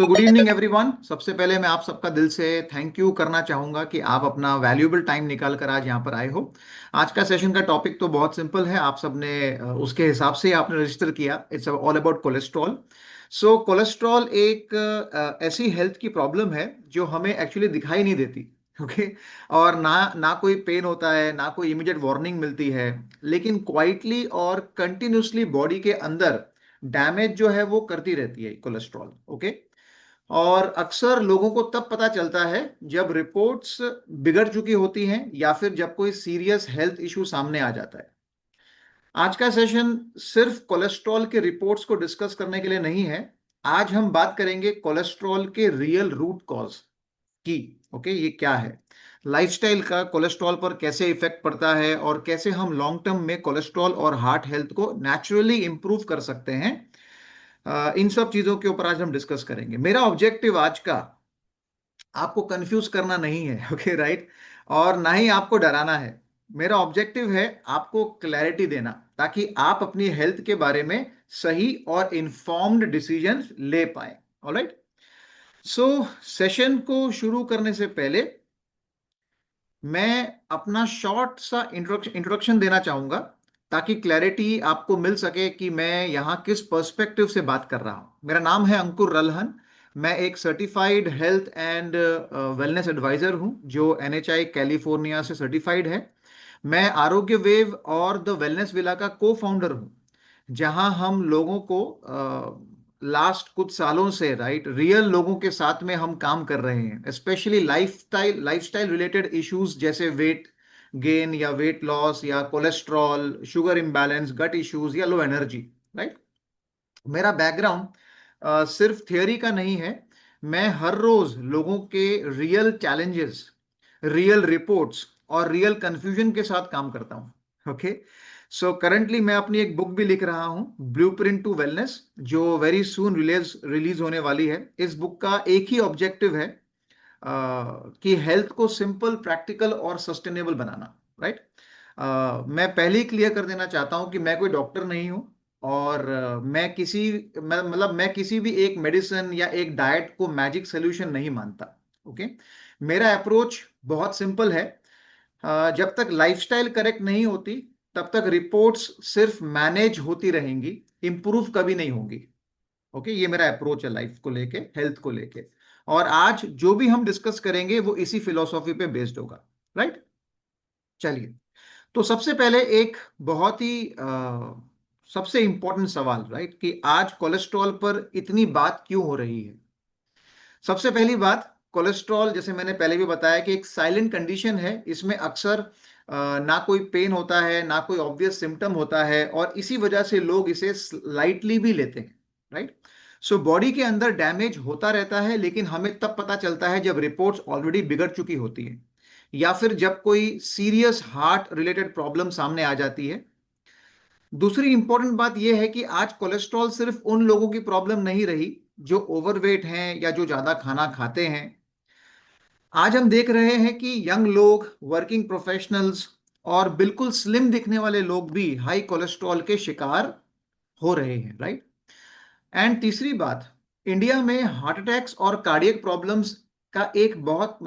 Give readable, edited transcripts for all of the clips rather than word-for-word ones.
So good evening everyone. सबसे पहले मैं आप सबका दिल से थैंक यू करना चाहूंगा कि आप अपना वैल्यूएबल टाइम निकाल कर आज यहाँ पर आए हो। आज का सेशन का टॉपिक तो बहुत सिंपल है, आप सबने उसके हिसाब से आपने रजिस्टर किया। It's all about cholesterol. So cholesterol एक ऐसी हेल्थ की प्रॉब्लम है जो हमें एक्चुअली दिखाई नहीं देती। ओके। और ना ना कोई पेन होता है, ना कोई इमीडिएट वार्निंग मिलती है, लेकिन क्वाइटली और कंटिन्यूसली बॉडी के अंदर डैमेज जो है वो करती रहती है कोलेस्ट्रॉल। ओके। और अक्सर लोगों को तब पता चलता है जब रिपोर्ट्स बिगड़ चुकी होती हैं या फिर जब कोई सीरियस हेल्थ इशू सामने आ जाता है। आज का सेशन सिर्फ कोलेस्ट्रॉल के रिपोर्ट्स को डिस्कस करने के लिए नहीं है। आज हम बात करेंगे कोलेस्ट्रॉल के रियल रूट कॉज की। ओके, ये क्या है, लाइफस्टाइल का कोलेस्ट्रॉल पर कैसे इफेक्ट पड़ता है और कैसे हम लॉन्ग टर्म में कोलेस्ट्रॉल और हार्ट हेल्थ को नेचुरली इंप्रूव कर सकते हैं। इन सब चीजों के ऊपर आज हम डिस्कस करेंगे। मेरा ऑब्जेक्टिव आज का आपको कंफ्यूज करना नहीं है, ओके राइट, और ना ही आपको डराना है। मेरा ऑब्जेक्टिव है आपको क्लैरिटी देना, ताकि आप अपनी हेल्थ के बारे में सही और इंफॉर्म्ड डिसीजन ले पाए। ऑलराइट। सो सेशन को शुरू करने से पहले मैं अपना शॉर्ट सा इंट्रोडक्शन देना चाहूंगा, ताकि क्लैरिटी आपको मिल सके कि मैं यहाँ किस पर्सपेक्टिव से बात कर रहा हूँ। मेरा नाम है अंकुर रल्हन। मैं एक certified health and wellness advisor हूँ जो एनएचआई कैलिफोर्निया से सर्टिफाइड है। मैं आरोग्य वेव और द वेलनेस विला का को फाउंडर हूँ, जहां हम लोगों को लास्ट कुछ सालों से राइट रियल लोगों के साथ में हम काम कर रहे हैं, स्पेशली लाइफस्टाइल रिलेटेड इश्यूज जैसे वेट गेन या वेट लॉस या कोलेस्ट्रॉल, शुगर इम्बैलेंस, गट इश्यूज या लो एनर्जी। राइट। मेरा बैकग्राउंड सिर्फ थियोरी का नहीं है। मैं हर रोज लोगों के रियल चैलेंजेस, रियल रिपोर्ट्स और रियल कंफ्यूजन के साथ काम करता हूँ। ओके। सो करंटली मैं अपनी एक बुक भी लिख रहा हूँ, ब्लूप्रिंट टू वेलनेस, जो वेरी सून रिलीज रिलीज होने वाली है। इस बुक का एक ही ऑब्जेक्टिव है, कि हेल्थ को सिंपल, प्रैक्टिकल और सस्टेनेबल बनाना। राइट। मैं पहले ही क्लियर कर देना चाहता हूं कि मैं कोई डॉक्टर नहीं हूं, और मैं किसी भी एक मेडिसिन या एक डाइट को मैजिक सोल्यूशन नहीं मानता। ओके। मेरा अप्रोच बहुत सिंपल है। जब तक लाइफस्टाइल करेक्ट नहीं होती तब तक रिपोर्ट्स सिर्फ मैनेज होती रहेंगी, इंप्रूव कभी नहीं होंगी। ओके, ये मेरा अप्रोच है लाइफ को लेके, हेल्थ को लेके। और आज जो भी हम डिस्कस करेंगे वो इसी फिलोसॉफी पे बेस्ड होगा। राइट। चलिए, तो सबसे पहले एक बहुत ही सबसे इंपॉर्टेंट सवाल, राइट, कि आज कोलेस्ट्रॉल पर इतनी बात क्यों हो रही है। सबसे पहली बात, कोलेस्ट्रॉल जैसे मैंने पहले भी बताया कि एक साइलेंट कंडीशन है। इसमें अक्सर ना कोई पेन होता है, ना कोई ऑब्वियस सिम्टम होता है, और इसी वजह से लोग इसे लाइटली भी लेते हैं। राइट। सो बॉडी के अंदर डैमेज होता रहता है, लेकिन हमें तब पता चलता है जब रिपोर्ट्स ऑलरेडी बिगड़ चुकी होती है, या फिर जब कोई सीरियस हार्ट रिलेटेड प्रॉब्लम सामने आ जाती है। दूसरी इंपॉर्टेंट बात यह है कि आज कोलेस्ट्रॉल सिर्फ उन लोगों की प्रॉब्लम नहीं रही जो ओवरवेट हैं या जो ज्यादा खाना खाते हैं। आज हम देख रहे हैं कि यंग लोग, वर्किंग प्रोफेशनल्स और बिल्कुल स्लिम दिखने वाले लोग भी हाई कोलेस्ट्रॉल के शिकार हो रहे हैं। राइट। एंड तीसरी बात, इंडिया में हार्ट अटैक्स और कार्डियक प्रॉब्लम्स का एक बहुत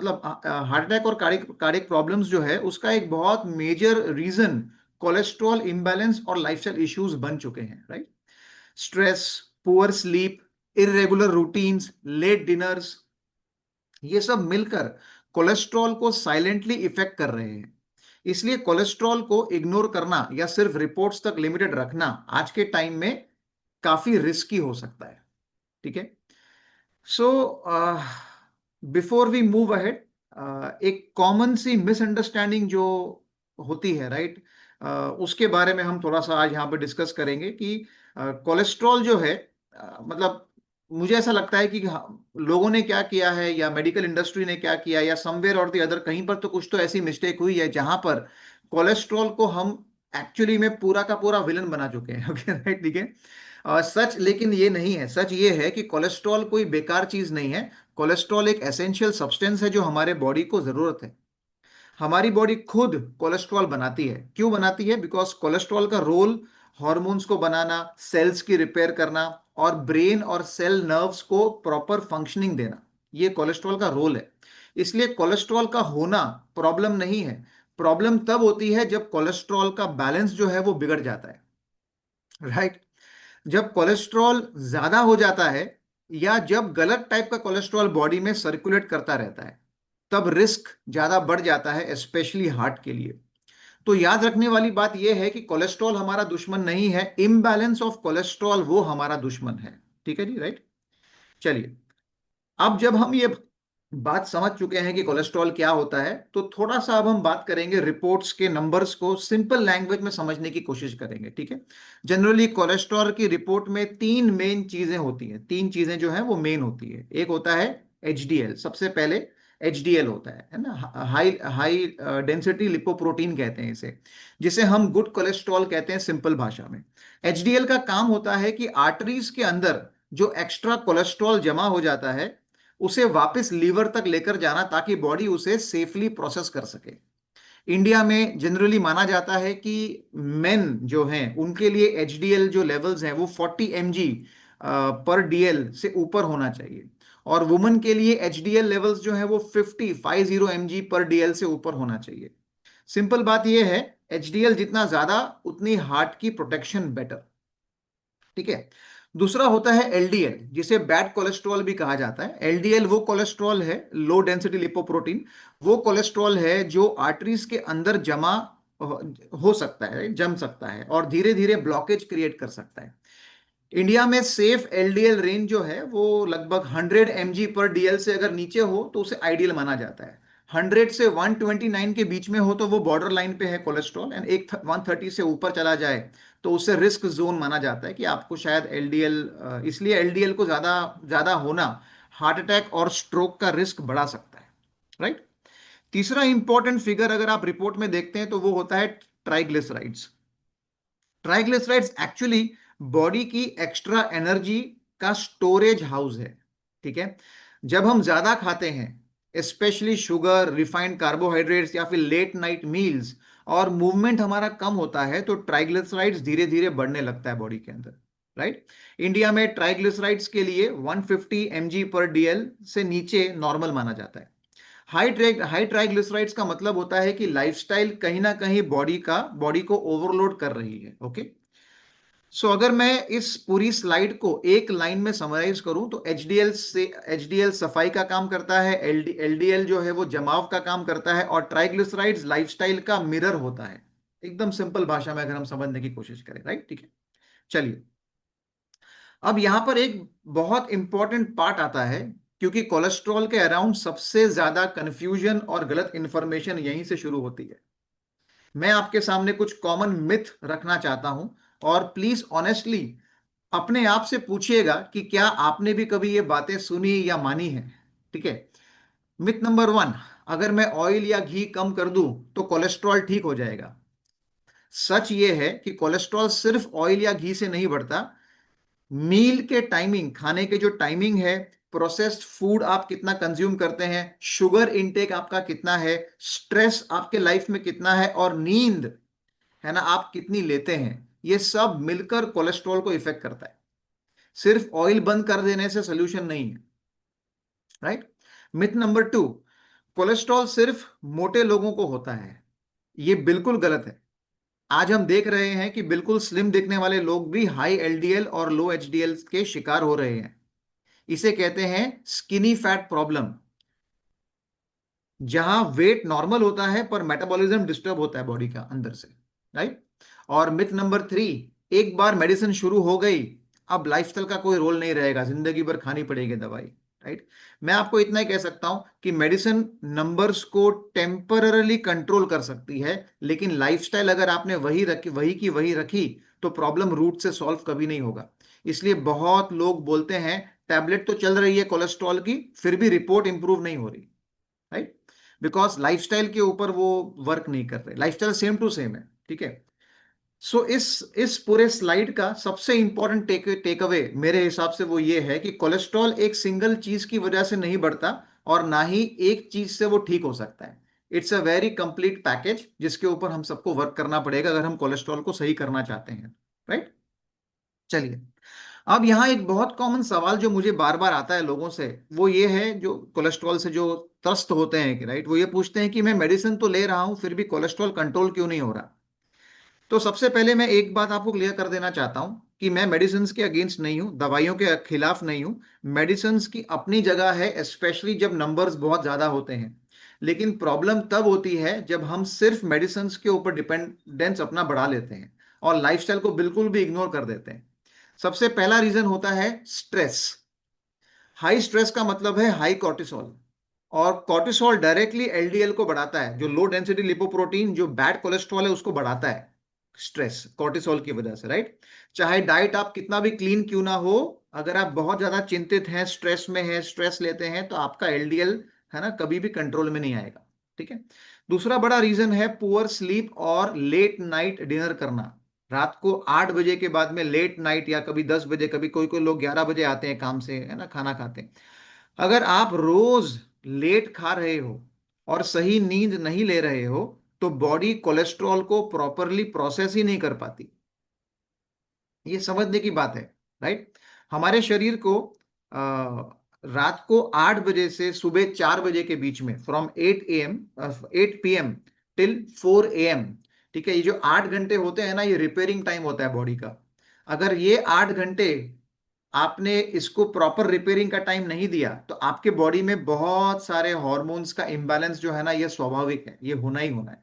हार्ट अटैक और कार्डियक प्रॉब्लम्स जो है उसका एक बहुत मेजर रीजन कोलेस्ट्रॉल इम्बैलेंस और लाइफस्टाइल इश्यूज बन चुके हैं। Right. Stress, poor sleep, irregular routines, late dinners, ये सब मिलकर कोलेस्ट्रॉल को साइलेंटली इफेक्ट कर रहे हैं। इसलिए कोलेस्ट्रॉल को इग्नोर करना या सिर्फ रिपोर्ट्स तक लिमिटेड रखना आज के टाइम में काफी रिस्की हो सकता है। ठीक है। So before we move ahead, एक कॉमन सी मिसअंडरस्टैंडिंग जो होती है, राइट, उसके बारे में हम थोड़ा सा आज यहाँ पे डिस्कस करेंगे कि कोलेस्ट्रॉल जो है, मतलब मुझे ऐसा लगता है कि लोगों ने क्या किया है या मेडिकल इंडस्ट्री ने क्या किया या समवेयर और द अदर कहीं पर तो कुछ तो ऐसी मिस्टेक हुई है जहां पर कोलेस्ट्रॉल को हम एक्चुअली में पूरा का पूरा विलन बना चुके हैं। Okay right. ठीक है। सच लेकिन ये नहीं है। सच ये है कि कोलेस्ट्रॉल कोई बेकार चीज नहीं है। कोलेस्ट्रॉल एक एसेंशियल सब्सटेंस है जो हमारे बॉडी को जरूरत है। हमारी बॉडी खुद कोलेस्ट्रॉल बनाती है। क्यों बनाती है? बिकॉज कोलेस्ट्रॉल का रोल हार्मोन्स को बनाना, सेल्स की रिपेयर करना और ब्रेन और सेल नर्व्स को प्रॉपर फंक्शनिंग देना, ये कोलेस्ट्रॉल का रोल है। इसलिए कोलेस्ट्रॉल का होना प्रॉब्लम नहीं है। प्रॉब्लम तब होती है जब कोलेस्ट्रॉल का बैलेंस जो है वो बिगड़ जाता है, राइट। जब कोलेस्ट्रॉल ज्यादा हो जाता है या जब गलत टाइप का कोलेस्ट्रॉल बॉडी में सर्कुलेट करता रहता है, तब रिस्क ज्यादा बढ़ जाता है, स्पेशली हार्ट के लिए। तो याद रखने वाली बात यह है कि कोलेस्ट्रॉल हमारा दुश्मन नहीं है, इम्बैलेंस ऑफ कोलेस्ट्रॉल वो हमारा दुश्मन है। ठीक है जी, राइट। चलिए, अब जब हम ये बात समझ चुके हैं कि कोलेस्ट्रॉल क्या होता है, तो थोड़ा सा अब हम बात करेंगे रिपोर्ट्स के नंबर्स को सिंपल लैंग्वेज में समझने की कोशिश करेंगे, ठीक है। जनरली कोलेस्ट्रॉल की रिपोर्ट में तीन मेन चीजें होती हैं, तीन चीजें जो हैं वो मेन होती है। एक होता है एचडीएल, सबसे पहले एचडीएल होता है ना, हाई हाई डेंसिटी लिपोप्रोटीन कहते हैं इसे, जिसे हम गुड कोलेस्ट्रॉल कहते हैं सिंपल भाषा में। एचडीएल का काम होता है कि आर्टरीज के अंदर जो एक्स्ट्रा कोलेस्ट्रॉल जमा हो जाता है उसे वापस लीवर तक लेकर जाना, ताकि बॉडी उसे सेफली प्रोसेस कर सके। इंडिया में जनरली माना जाता है कि मेन जो हैं उनके लिए एचडीएल जो लेवल्स हैं वो 40 mg पर डीएल से ऊपर होना चाहिए, और वुमेन के लिए एचडीएल लेवल्स जो हैं वो 50 mg पर डीएल से ऊपर होना चाहिए। सिंपल बात यह है, एचडीएल जितना ज्यादा उतनी हार्ट की प्रोटेक्शन बेटर। ठीक है। दूसरा होता है एलडीएल, जिसे बैड कोलेस्ट्रॉल भी कहा जाता है। एलडीएल वो कोलेस्ट्रॉल है, लो डेंसिटी लिपोप्रोटीन, वो कोलेस्ट्रॉल है जो आर्टरीज के अंदर जमा हो सकता है, जम सकता है और धीरे धीरे ब्लॉकेज क्रिएट कर सकता है। इंडिया में सेफ एलडीएल रेंज जो है वो लगभग 100 mg पर डीएल से अगर नीचे हो तो उसे आइडियल माना जाता है। 100 से 129 के बीच में हो तो वो बॉर्डर लाइन पे है कोलेस्ट्रॉल, एंड 130 से ऊपर चला जाए तो उसे रिस्क जोन माना जाता है कि आपको शायद एलडीएल, इसलिए एलडीएल को ज्यादा ज्यादा होना हार्ट अटैक और स्ट्रोक का रिस्क बढ़ा सकता है, राइट। तीसरा इंपॉर्टेंट फिगर अगर आप रिपोर्ट में देखते हैं तो वो होता है ट्राइग्लिसराइड्स। ट्राइग्लिसराइड्स एक्चुअली बॉडी की एक्स्ट्रा एनर्जी का स्टोरेज हाउस है, ठीक है। जब हम ज्यादा खाते हैं, स्पेशली शुगर, रिफाइंड कार्बोहाइड्रेट्स या फिर लेट नाइट मील्स, और मूवमेंट हमारा कम होता है, तो ट्राइग्लिसराइड्स धीरे धीरे बढ़ने लगता है बॉडी के अंदर, राइट। इंडिया में ट्राइग्लिसराइड्स के लिए 150 mg पर डीएल से नीचे नॉर्मल माना जाता है। हाई ट्राइग्लिसराइड्स का मतलब होता है कि लाइफस्टाइल कहीं ना कहीं बॉडी को ओवरलोड कर रही है, ओके। सो अगर मैं इस पूरी स्लाइड को एक लाइन में समराइज करूं तो एचडीएल सफाई का काम करता है, एलडीएल जो है वो जमाव का काम करता है, और ट्राइग्लिसराइड्स लाइफस्टाइल का मिरर होता है। एकदम सिंपल भाषा में अगर हम समझने की कोशिश करें, राइट, ठीक है। चलिए, अब यहां पर एक बहुत इंपॉर्टेंट पार्ट आता है, क्योंकि कोलेस्ट्रॉल के अराउंड सबसे ज्यादा कंफ्यूजन और गलत इंफॉर्मेशन यहीं से शुरू होती है। मैं आपके सामने कुछ कॉमन मिथ रखना चाहता हूं, और प्लीज ऑनेस्टली अपने आप से पूछिएगा कि क्या आपने भी कभी ये बातें सुनी या मानी है, ठीक है। मिथ नंबर 1, अगर मैं ऑयल या घी कम कर दूं तो कोलेस्ट्रॉल ठीक हो जाएगा। सच ये है कि कोलेस्ट्रॉल सिर्फ ऑयल या घी से नहीं बढ़ता। मील के टाइमिंग, खाने के जो टाइमिंग है, प्रोसेस्ड फूड आप कितना कंज्यूम करते हैं, शुगर इनटेक आपका कितना है, स्ट्रेस आपके लाइफ में कितना है, और नींद है ना आप कितनी लेते हैं, ये सब मिलकर कोलेस्ट्रॉल को इफेक्ट करता है। सिर्फ ऑयल बंद कर देने से सोल्यूशन नहीं है, राइट। मिथ नंबर 2, कोलेस्ट्रॉल सिर्फ मोटे लोगों को होता है। ये बिल्कुल गलत है। आज हम देख रहे हैं कि बिल्कुल स्लिम दिखने वाले लोग भी हाई एलडीएल और लो एचडीएल के शिकार हो रहे हैं। इसे कहते हैं स्किनी फैट प्रॉब्लम, जहां वेट नॉर्मल होता है पर मेटाबॉलिज्म डिस्टर्ब होता है बॉडी का अंदर से, राइट। और मिथ नंबर 3, एक बार मेडिसिन शुरू हो गई, अब लाइफस्टाइल का कोई रोल नहीं रहेगा, जिंदगी भर खानी पड़ेगी दवाई, राइट। मैं आपको इतना ही कह सकता हूं कि मेडिसिन नंबर्स को टेम्पररली कंट्रोल कर सकती है, लेकिन लाइफस्टाइल अगर आपने वही रखी तो प्रॉब्लम रूट से सॉल्व कभी नहीं होगा। इसलिए बहुत लोग बोलते हैं टैबलेट तो चल रही है कोलेस्ट्रॉल की, फिर भी रिपोर्ट इंप्रूव नहीं हो रही, राइट। बिकॉज लाइफस्टाइल के ऊपर वो वर्क नहीं कर रहे, लाइफस्टाइल सेम टू सेम है, ठीक है। सो इस पूरे स्लाइड का सबसे इंपॉर्टेंट टेक अवे मेरे हिसाब से वो ये है कि कोलेस्ट्रॉल एक सिंगल चीज की वजह से नहीं बढ़ता, और ना ही एक चीज से वो ठीक हो सकता है। It's a very complete package जिसके ऊपर हम सबको वर्क करना पड़ेगा अगर हम कोलेस्ट्रॉल को सही करना चाहते हैं। राइट। चलिए, अब यहाँ एक बहुत कॉमन सवाल जो मुझे बार बार आता है लोगों से, वो ये है, जो कोलेस्ट्रॉल से जो त्रस्त होते हैं कि राइट, वो ये पूछते हैं कि मैं मेडिसिन तो ले रहा हूं फिर भी कोलेस्ट्रॉल कंट्रोल क्यों नहीं हो रहा। तो सबसे पहले मैं एक बात आपको क्लियर कर देना चाहता हूं कि मैं मेडिसिन के अगेंस्ट नहीं हूं, दवाइयों के खिलाफ नहीं हूं। मेडिसिन की अपनी जगह है, स्पेशली जब नंबर्स बहुत ज्यादा होते हैं। लेकिन प्रॉब्लम तब होती है जब हम सिर्फ मेडिसिन के ऊपर डिपेंडेंस अपना बढ़ा लेते हैं और लाइफस्टाइल को बिल्कुल भी इग्नोर कर देते हैं। सबसे पहला रीजन होता है स्ट्रेस। हाई स्ट्रेस का मतलब है हाई कॉर्टिसोल, और कॉर्टिसोल डायरेक्टली एलडीएल को बढ़ाता है, जो लो डेंसिटी लिपोप्रोटीन, जो बैड कोलेस्ट्रॉल है, उसको बढ़ाता है स्ट्रेस, कॉर्टिसोल की वजह से, राइट। चाहे डाइट आप कितना भी क्लीन क्यों ना हो, अगर आप बहुत ज्यादा चिंतित हैं, स्ट्रेस में हैं, स्ट्रेस लेते हैं, तो आपका एलडीएल है ना कभी भी कंट्रोल में नहीं आएगा। ठीक है। दूसरा बड़ा रीजन है पुअर स्लीप और लेट नाइट डिनर करना। रात को 8 बजे के बाद में लेट नाइट, या कभी 10 बजे, कभी कोई कोई लोग 11 बजे आते हैं काम से, है ना, खाना खाते हैं। अगर आप रोज लेट खा रहे हो और सही नींद नहीं ले रहे हो, तो बॉडी कोलेस्ट्रॉल को प्रॉपरली प्रोसेस ही नहीं कर पाती। ये समझने की बात है, राइट। हमारे शरीर को रात को 8 बजे से सुबह 4 बजे के बीच में, फ्रॉम 8 PM टिल 4 AM, ठीक है, ये जो 8 घंटे होते हैं ना, ये रिपेयरिंग टाइम होता है बॉडी का। अगर ये 8 घंटे आपने इसको प्रॉपर रिपेयरिंग का टाइम नहीं दिया, तो आपके बॉडी में बहुत सारे हॉर्मोन्स का इम्बैलेंस जो है ना, ये स्वाभाविक है, ये होना ही होना है।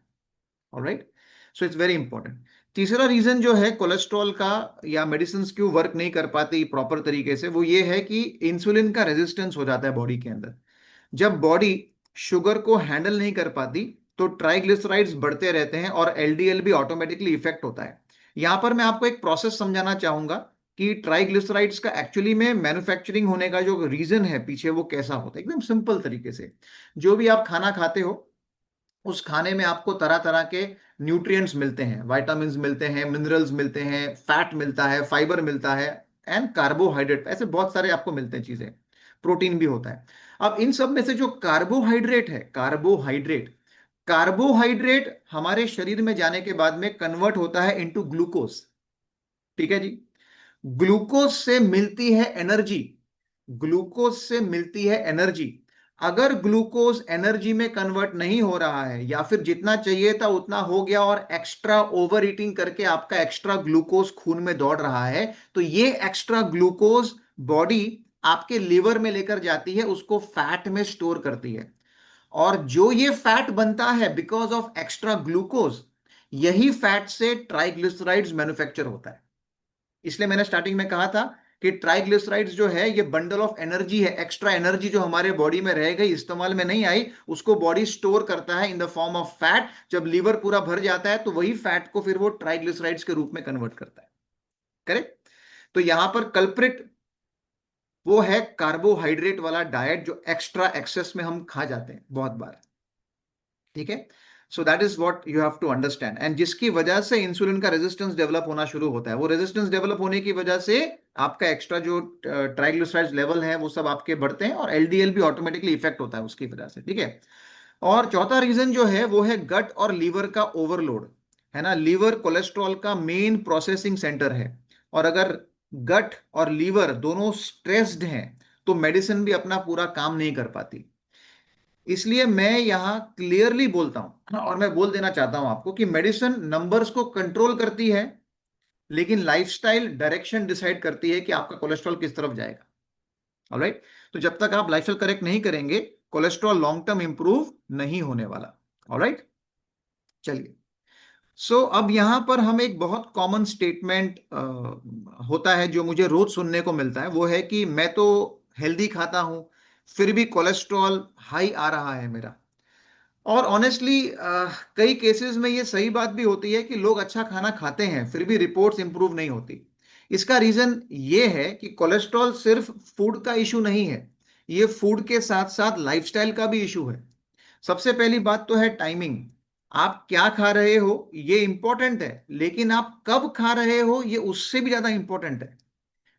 Alright, so it's very important. तीसरा रीजन जो है कोलेस्ट्रॉल का, या मेडिसिन क्यों वर्क नहीं कर पाती प्रॉपर तरीके से, वो ये है कि इंसुलिन का रेजिस्टेंस हो जाता है बॉडी के अंदर। जब बॉडी शुगर को हैंडल नहीं कर पाती, तो ट्राइग्लिसराइड्स बढ़ते रहते हैं और एलडीएल भी ऑटोमेटिकली इफेक्ट होता है। यहां पर मैं आपको एक प्रोसेस समझाना चाहूंगा कि ट्राइग्लिसराइड्स का एक्चुअली में मैन्युफैक्चरिंग होने का जो रीजन है पीछे, वो कैसा होता है, एकदम सिंपल तरीके से। जो भी आप खाना खाते हो, उस खाने में आपको तरह तरह के न्यूट्रिएंट्स मिलते हैं, विटामिन्स मिलते हैं, मिनरल्स मिलते हैं, फैट मिलता है, फाइबर मिलता है, एंड कार्बोहाइड्रेट, ऐसे बहुत सारे आपको मिलते हैं चीजें। प्रोटीन भी होता है। अब इन सब में से जो कार्बोहाइड्रेट है, कार्बोहाइड्रेट, कार्बोहाइड्रेट हमारे शरीर में जाने के बाद में कन्वर्ट होता है इनटू ग्लूकोज। ठीक है जी। ग्लूकोज से मिलती है एनर्जी, ग्लूकोज से मिलती है एनर्जी। अगर ग्लूकोज एनर्जी में कन्वर्ट नहीं हो रहा है, या फिर जितना चाहिए था उतना हो गया और एक्स्ट्रा ओवर ईटिंग करके आपका एक्स्ट्रा ग्लूकोज खून में दौड़ रहा है, तो ये एक्स्ट्रा ग्लूकोज बॉडी आपके लिवर में लेकर जाती है, उसको फैट में स्टोर करती है। और जो ये फैट बनता है बिकॉज ऑफ एक्स्ट्रा ग्लूकोज, यही फैट से ट्राइग्लिसराइड्स मैन्युफैक्चर होता है। इसलिए मैंने स्टार्टिंग में कहा था कि ट्राइग्लिसराइड्स जो है, ये बंडल ऑफ एनर्जी है, एक्स्ट्रा एनर्जी जो हमारे बॉडी में रह गई, इस्तेमाल में नहीं आई, उसको बॉडी स्टोर करता है in the form of fat. जब लीवर पूरा भर जाता है, तो वही फैट को फिर वो ट्राइग्लिसराइड्स के रूप में कन्वर्ट करता है। करेक्ट। तो यहां पर कल्प्रिट वो है कार्बोहाइड्रेट वाला डाइट, जो एक्स्ट्रा एक्सेस में हम खा जाते हैं बहुत बार। ठीक है। So that is what you have to understand, and जिसकी वजह से इंसुलिन का रेजिस्टेंस डेवलप होना शुरू होता है। वो रेजिस्टेंस डेवलप होने की वजह से आपका एक्स्ट्रा जो ट्राइग्लिसराइड्स लेवल है, वो सब आपके बढ़ते हैं, और एलडीएल भी ऑटोमेटिकली इफेक्ट होता है उसकी वजह से। ठीक है। और चौथा रीजन जो है, वो है गट और लीवर का ओवरलोड, है ना। लीवर कोलेस्ट्रॉल का मेन प्रोसेसिंग सेंटर है, और अगर गट और लीवर दोनों स्ट्रेस्ड हैं, तो मेडिसिन भी अपना पूरा काम नहीं कर पाती। इसलिए मैं यहां क्लियरली बोलता हूं, और मैं बोल देना चाहता हूं आपको कि मेडिसिन नंबर्स को कंट्रोल करती है, लेकिन लाइफस्टाइल डायरेक्शन डिसाइड करती है कि आपका कोलेस्ट्रॉल किस तरफ जाएगा। ऑलराइट। तो जब तक आप लाइफस्टाइल करेक्ट नहीं करेंगे, कोलेस्ट्रॉल लॉन्ग टर्म इंप्रूव नहीं होने वाला। ऑलराइट। चलिए, अब यहां पर हम एक बहुत कॉमन स्टेटमेंट होता है जो मुझे रोज सुनने को मिलता है, वो है कि मैं तो हेल्दी खाता हूं, फिर भी कोलेस्ट्रॉल हाई आ रहा है मेरा। और ऑनेस्टली कई केसेस में ये सही बात भी होती है कि लोग अच्छा खाना खाते हैं, फिर भी रिपोर्ट्स इंप्रूव नहीं होती। इसका रीजन ये है कि कोलेस्ट्रॉल सिर्फ फूड का इशू नहीं है, ये फूड के साथ साथ लाइफस्टाइल का भी इशू है। सबसे पहली बात तो है टाइमिंग। आप क्या खा रहे हो ये इंपॉर्टेंट है, लेकिन आप कब खा रहे हो ये उससे भी ज्यादा इंपॉर्टेंट है।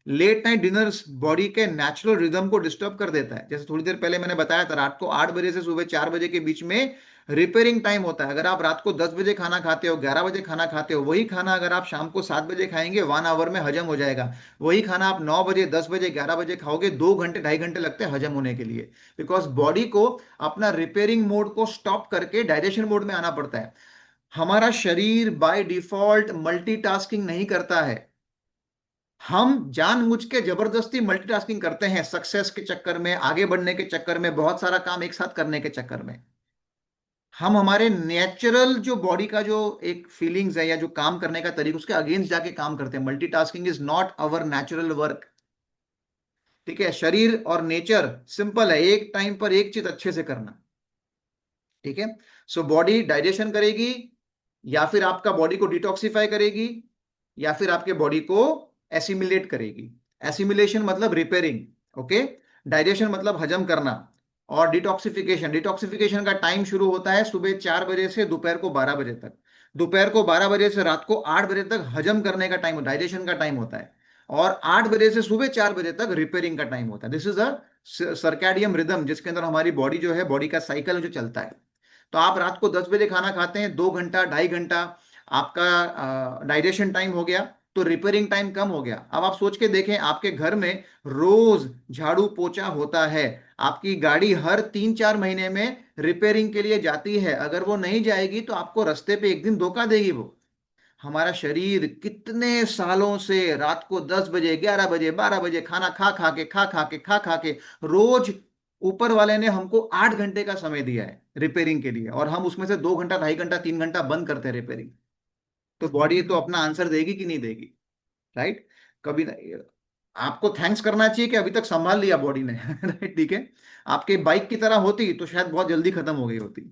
लेट नाइट डिनर्स बॉडी के नेचुरल रिदम को डिस्टर्ब कर देता है। जैसे थोड़ी देर पहले मैंने बताया था, रात को 8 बजे से सुबह 4 बजे के बीच में रिपेयरिंग टाइम होता है। अगर आप रात को 10 बजे खाना खाते हो, 11 बजे खाना खाते हो, वही खाना अगर आप शाम को 7 बजे खाएंगे 1 आवर में हजम हो जाएगा। वही खाना आप 9 बजे, 10 बजे, 11 बजे खाओगे, 2 घंटे 2.5 घंटे लगते हैं हजम होने के लिए। बिकॉज बॉडी को अपना रिपेयरिंग मोड को स्टॉप करके डाइजेशन मोड में आना पड़ता है। हमारा शरीर बाय डिफॉल्ट मल्टीटास्किंग नहीं करता है। हम जानबूझ के जबरदस्ती मल्टीटास्किंग करते हैं, सक्सेस के चक्कर में, आगे बढ़ने के चक्कर में, बहुत सारा काम एक साथ करने के चक्कर में। हम हमारे नेचुरल जो बॉडी का जो एक फीलिंग्स है या जो काम करने का तरीका, उसके अगेंस्ट जाके काम करते हैं। Multitasking is not our natural work. ठीक है, शरीर और नेचर सिंपल है, एक टाइम पर एक चीज अच्छे से करना। ठीक है, सो बॉडी डाइजेशन करेगी, या फिर आपका बॉडी को डिटॉक्सिफाई करेगी, या फिर आपके बॉडी को एसिमिलेट करेगी। एसिमिलेशन मतलब रिपेयरिंग, ओके। डाइजेशन मतलब हजम करना। और डिटॉक्सिफिकेशन, डिटॉक्सिफिकेशन का टाइम शुरू होता है सुबह 4 बजे से दोपहर को 12 बजे तक। दोपहर को 12 बजे से रात को 8 बजे तक हजम करने का टाइम, डाइजेशन का टाइम होता है। और 8 बजे से सुबह 4 बजे तक रिपेयरिंग का टाइम होता है। This is a circadian rhythm, जिसके अंदर हमारी बॉडी जो है, बॉडी का साइकिल जो चलता है। तो आप रात को 10 बजे खाना खाते हैं, 2 घंटा 2.5 घंटा आपका डाइजेशन टाइम हो गया, तो रिपेयरिंग टाइम कम हो गया। अब आप सोच के देखें, आपके घर में रोज झाड़ू पोछा होता है, आपकी गाड़ी हर 3-4 महीने में रिपेयरिंग के लिए जाती है। अगर वो नहीं जाएगी तो आपको रास्ते पे एक दिन धोखा देगी वो। हमारा शरीर कितने सालों से रात को 10 बजे, 11 बजे, 12 बजे खाना खा खा के रोज ऊपर वाले ने हमको 8 घंटे का समय दिया है रिपेयरिंग के लिए, और हम उसमें से 2 घंटा 2.5 घंटा 3 घंटा बंद करते हैं रिपेयरिंग। तो बॉडी तो अपना आंसर देगी कि नहीं देगी? राइट। कभी नहीं। आपको थैंक्स करना चाहिए कि अभी तक संभाल लिया बॉडी ने। राइट, ठीक है। आपके बाइक की तरह होती तो शायद बहुत जल्दी खत्म हो गई होती।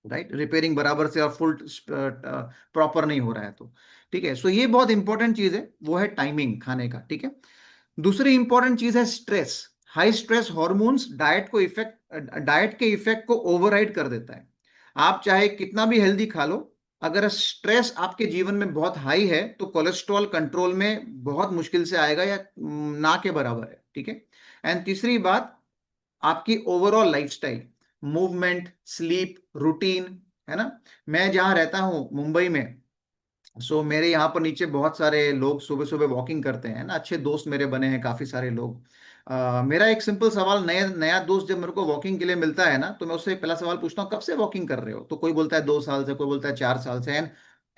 राइट, रिपेयरिंग बराबर से और फुल प्रॉपर नहीं हो रहा है तो। ठीक है, सो ये बहुत इंपॉर्टेंट चीज है, वो है टाइमिंग खाने का। ठीक है, दूसरी इंपॉर्टेंट चीज है stress. High stress hormones diet के इफेक्ट को ओवरराइड कर देता है। आप चाहे कितना भी हेल्दी खा लो, अगर स्ट्रेस आपके जीवन में बहुत हाई है तो कोलेस्ट्रॉल कंट्रोल में बहुत मुश्किल से आएगा, या ना के बराबर है। ठीक है। एंड तीसरी बात, आपकी overall lifestyle, movement, sleep, routine, है ना। मैं जहां रहता हूं मुंबई में, मेरे यहाँ पर नीचे बहुत सारे लोग सुबह सुबह वॉकिंग करते हैं ना, अच्छे दोस्त मेरे बने हैं काफी सारे लोग। मेरा एक सिंपल सवाल, नया नया दोस्त जब मेरे को वॉकिंग के लिए मिलता है ना, तो मैं उससे पहला सवाल पूछता हूँ, कब से वॉकिंग कर रहे हो? तो कोई बोलता है 2 साल से, कोई बोलता है 4 साल से। एंड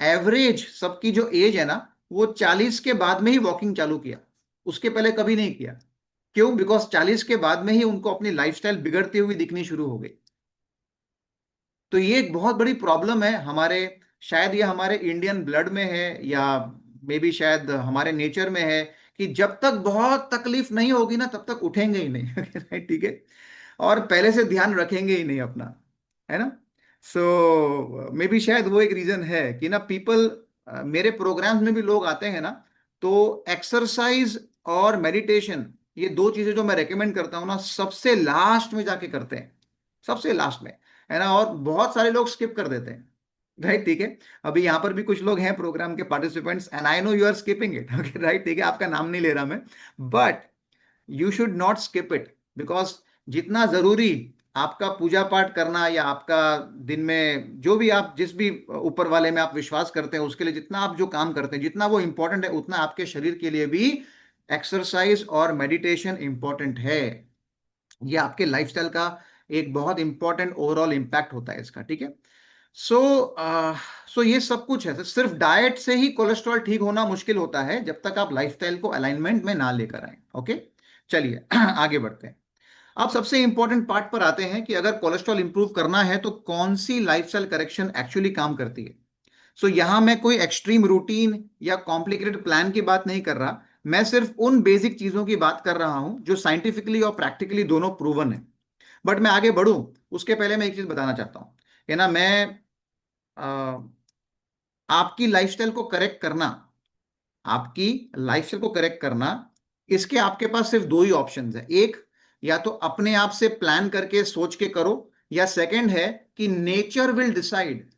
एवरेज सबकी जो एज है ना, वो 40 के बाद में ही वॉकिंग चालू किया, उसके पहले कभी नहीं किया। क्यों? बिकॉज 40 के बाद में ही उनको अपनी लाइफस्टाइल बिगड़ती हुई दिखनी शुरू हो गई। तो ये एक बहुत बड़ी प्रॉब्लम है हमारे, शायद ये हमारे इंडियन ब्लड में है, या मे बी शायद हमारे नेचर में है, कि जब तक बहुत तकलीफ नहीं होगी ना तब तक उठेंगे ही नहीं। राइट, ठीक है। और पहले से ध्यान रखेंगे ही नहीं अपना, है ना। मे बी शायद वो एक रीजन है कि ना पीपल, मेरे प्रोग्राम्स में भी लोग आते हैं ना, तो एक्सरसाइज और मेडिटेशन, ये दो चीजें जो मैं रेकमेंड करता हूँ ना, सबसे लास्ट में जाके करते हैं, सबसे लास्ट में, है ना। और बहुत सारे लोग स्किप कर देते हैं। राइट, ठीक है। अभी यहाँ पर भी कुछ लोग हैं प्रोग्राम के participants, and I know you are skipping it. Okay, right, ठीक है, आपका नाम नहीं ले रहा मैं, but you should not skip it. Because जितना जरूरी आपका पूजा पाठ करना, या आपका दिन में जो भी आप जिस भी ऊपर वाले में आप विश्वास करते हैं, उसके लिए जितना आप जो काम करते हैं, जितना वो इंपॉर्टेंट है, उतना आपके शरीर के लिए भी एक्सरसाइज और मेडिटेशन इंपॉर्टेंट है। ये आपके लाइफस्टाइल का एक बहुत इंपॉर्टेंट ओवरऑल इंपैक्ट होता है इसका। ठीक है। सो ये सब कुछ है। तो सिर्फ डाइट से ही कोलेस्ट्रॉल ठीक होना मुश्किल होता है, जब तक आप लाइफस्टाइल को अलाइनमेंट में ना लेकर आए। ओके, चलिए आगे बढ़ते हैं। अब सबसे इंपॉर्टेंट पार्ट पर आते हैं कि अगर कोलेस्ट्रॉल इंप्रूव करना है तो कौन सी लाइफस्टाइल करेक्शन एक्चुअली काम करती है। यहां मैं कोई एक्सट्रीम रूटीन या कॉम्प्लिकेटेड प्लान की बात नहीं कर रहा, मैं सिर्फ उन बेसिक चीजों की बात कर रहा हूं जो साइंटिफिकली और प्रैक्टिकली दोनों प्रूवन है। बट मैं आगे बढ़ूं उसके पहले मैं एक चीज बताना चाहता हूं, कि ना मैं अ, आपकी लाइफस्टाइल को करेक्ट करना, आपकी लाइफस्टाइल को करेक्ट करना, इसके आपके पास सिर्फ दो ही ऑप्शंस है। एक, या तो अपने आप से प्लान करके सोच के करो, या सेकंड है कि नेचर विल डिसाइड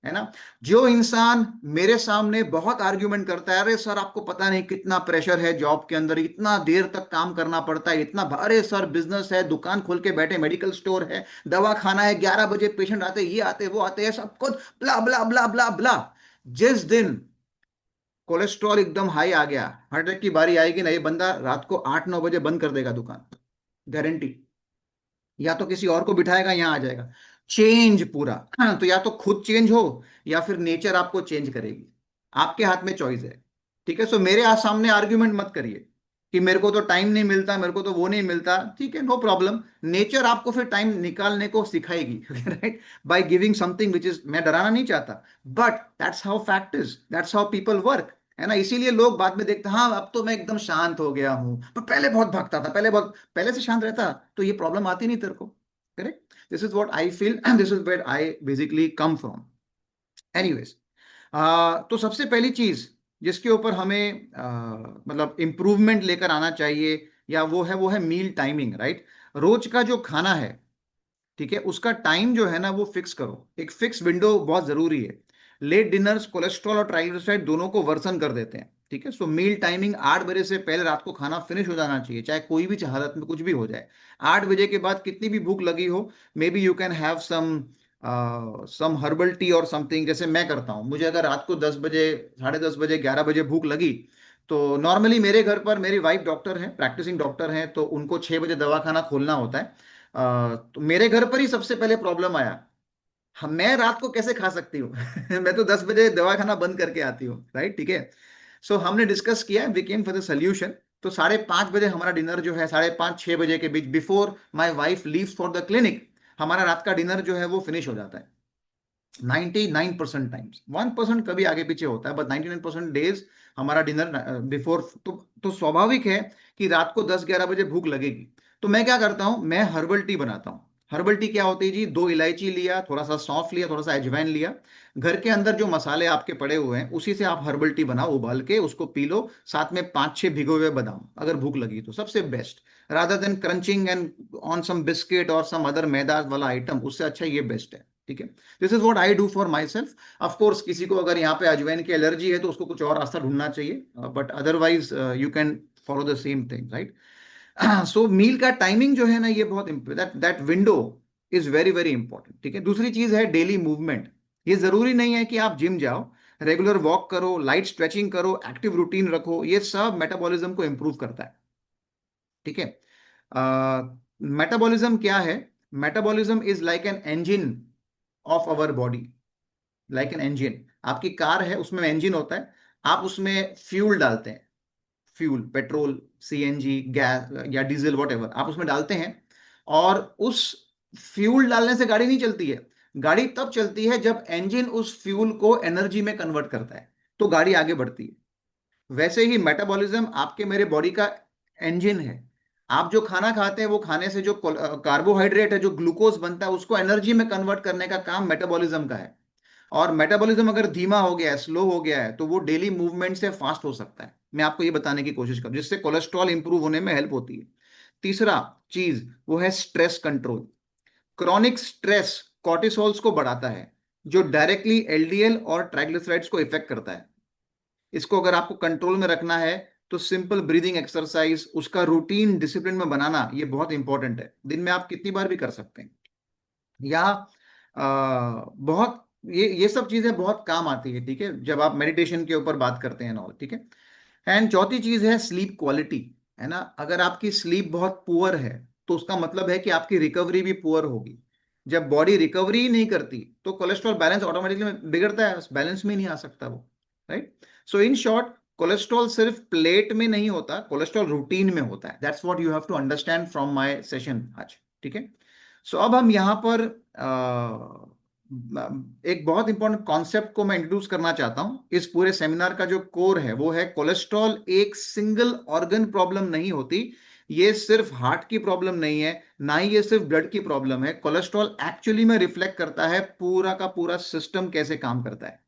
है ना। जो इंसान मेरे सामने बहुत आर्ग्यूमेंट करता है, अरे सर आपको पता नहीं कितना प्रेशर है जॉब के अंदर, इतना देर तक काम करना पड़ता है, इतना, अरे सर बिजनेस है, दुकान खोल के बैठे, मेडिकल स्टोर है, दवा खाना है, 11 बजे पेशेंट आते, ये आते वो आते हैं, सब कुछ ब्ला ब्ला ब्ला ब्ला ब्ला। जिस दिन कोलेस्ट्रॉल एकदम हाई आ गया, हार्ट अटैक की बारी आएगी ना, ये बंदा रात को 8-9 बजे बंद कर देगा दुकान, गारंटी। या तो किसी और को बिठाएगा, यहाँ आ जाएगा। चेंज पूरा। हाँ, तो या तो खुद चेंज हो या फिर नेचर आपको चेंज करेगी, आपके हाथ में चॉइस है। ठीक है, सो मेरे सामने आर्ग्यूमेंट मत करिए कि मेरे को तो टाइम नहीं मिलता, मेरे को तो वो नहीं मिलता। ठीक है, नो प्रॉब्लम, नेचर आपको फिर टाइम निकालने को सिखाएगी, right, by giving something which is, मैं डराना नहीं चाहता, but that's how fact is, that's how people work, है ना। इसीलिए लोग बाद में देखते हैं, हाँ अब तो मैं एकदम शांत हो गया हूं, पर पहले बहुत भागता था, पहले से शांत रहता तो ये प्रॉब्लम आती नहीं तेरे को। Correct, this is what I feel and this is where I basically come from. Anyways, तो सबसे पहली चीज जिसके ऊपर हमें मतलब इंप्रूवमेंट लेकर आना चाहिए, या वो है मील टाइमिंग, राइट। रोज का जो खाना है, ठीक है, उसका टाइम जो है ना वो फिक्स करो, एक फिक्स विंडो बहुत जरूरी है। लेट डिनर्स कोलेस्ट्रॉल और ट्राइग्लिसराइड दोनों को वर्सन कर देते हैं। ठीक है, सो मील टाइमिंग 8 बजे से पहले रात को खाना फिनिश हो जाना चाहिए, चाहे कोई भी हालत में कुछ भी हो जाए। 8 बजे के बाद कितनी भी भूख लगी हो, maybe you can have some herbal tea और समथिंग, जैसे मैं करता हूँ। मुझे अगर रात को 10 बजे, 10:30 बजे, 11 बजे भूख लगी, तो नॉर्मली मेरे घर पर मेरी वाइफ डॉक्टर है, प्रैक्टिसिंग डॉक्टर है, तो उनको 6 बजे दवा खाना खोलना होता है। तो मेरे घर पर ही सबसे पहले प्रॉब्लम आया, मैं रात को कैसे खा सकती हूँ मैं तो 10 बजे दवा खाना बंद करके आती हूँ, राइट। ठीक है, सो हमने डिस्कस किया, we came for the solution. तो 5:30 बजे हमारा डिनर जो है, 5:30-6 बजे के बीच, before my wife leaves for the clinic, हमारा रात का डिनर जो है वो फिनिश हो जाता है। 99% टाइम्स, 1% कभी आगे पीछे होता है, बट 99% डेज हमारा डिनर बिफोर। तो स्वाभाविक है कि रात को 10-11 बजे भूख लगेगी। तो मैं क्या करता हूं, मैं हर्बल टी बनाता हूँ। हर्बल टी क्या होती है जी, 2 इलायची लिया, थोड़ा सा सौंफ लिया, थोड़ा सा अजवाइन लिया, घर के अंदर जो मसाले आपके पड़े हुए हैं उसी से आप हर्बल टी बनाओ, उबाल के उसको पी लो, साथ में 5-6 भिगोए हुए बादाम, अगर भूख लगी तो सबसे best, rather than crunching and on some biscuit और सम अदर मैदा वाला आइटम, उससे अच्छा ये बेस्ट है। ठीक है, this is what I do for my self. Of course किसी को अगर यहाँ पे अजवाइन की एलर्जी है तो उसको कुछ और रास्ता ढूंढना चाहिए, but otherwise you can follow the same thing, right. So meal का टाइमिंग जो है ना, ये बहुत that that window is very very important. ठीक है, दूसरी चीज है डेली मूवमेंट। ये जरूरी नहीं है कि आप जिम जाओ, रेगुलर वॉक करो, लाइट स्ट्रेचिंग करो, एक्टिव रूटीन रखो, ये सब मेटाबॉलिज्म को इंप्रूव करता है। ठीक है, मेटाबॉलिज्म क्या है, metabolism is like an engine of our body, like an engine. आपकी कार है, उसमें इंजन होता है, आप उसमें फ्यूल डालते हैं, फ्यूल, पेट्रोल, सीएनजी, गैस या डीजल, वॉट आप उसमें डालते हैं, और उस फ्यूल डालने से गाड़ी नहीं चलती है। गाड़ी तब चलती है जब इंजन उस फ्यूल को एनर्जी में कन्वर्ट करता है, तो गाड़ी आगे बढ़ती है। वैसे ही मेटाबॉलिज्म आपके मेरे बॉडी का इंजन है। आप जो खाना खाते हैं, वो खाने से जो कार्बोहाइड्रेट है, जो ग्लूकोज बनता है, उसको एनर्जी में कन्वर्ट करने का काम मेटाबॉलिज्म का है। और मेटाबॉलिज्म अगर धीमा हो गया है, स्लो हो गया है, तो वो डेली मूवमेंट से फास्ट हो सकता है। मैं आपको ये बताने की कोशिश करूं, जिससे कोलेस्ट्रॉल इंप्रूव होने में हेल्प होती है। तीसरा चीज वो है स्ट्रेस कंट्रोल। क्रॉनिक स्ट्रेस कॉर्टिसोल्स को बढ़ाता है, जो डायरेक्टली एलडीएल और ट्राइग्लिसराइड्स को इफेक्ट करता है। इसको अगर आपको कंट्रोल में रखना है, तो सिंपल ब्रीदिंग एक्सरसाइज, उसका रूटीन डिसिप्लिन में बनाना, ये बहुत इंपॉर्टेंट है। दिन में आप कितनी बार भी कर सकते हैं, या बहुत, ये सब चीजें बहुत काम आती है। ठीक है, जब आप मेडिटेशन के ऊपर बात करते हैं और, ठीक है। एंड चौथी चीज है स्लीप क्वालिटी, है ना। अगर आपकी स्लीप बहुत पुअर है, तो उसका मतलब है कि आपकी रिकवरी भी पुअर होगी। जब बॉडी रिकवरी ही नहीं करती, तो कोलेस्ट्रॉल बैलेंस ऑटोमेटिकली बिगड़ता है, बैलेंस में नहीं आ सकता वो, right. So in short, cholesterol सिर्फ प्लेट में नहीं होता, कोलेस्ट्रॉल रूटीन में होता है। That's what you have to understand from my session आज। ठीक है, सो अब हम यहाँ पर एक बहुत इंपॉर्टेंट कॉन्सेप्ट को मैं इंट्रोड्यूस करना चाहता हूं। इस पूरे सेमिनार का जो कोर है वो है, कोलेस्ट्रॉल एक सिंगल ऑर्गन प्रॉब्लम नहीं होती। ये सिर्फ हार्ट की प्रॉब्लम नहीं है, ना ही ये सिर्फ ब्लड की प्रॉब्लम है। कोलेस्ट्रॉल एक्चुअली में रिफ्लेक्ट करता है पूरा का पूरा सिस्टम कैसे काम करता है।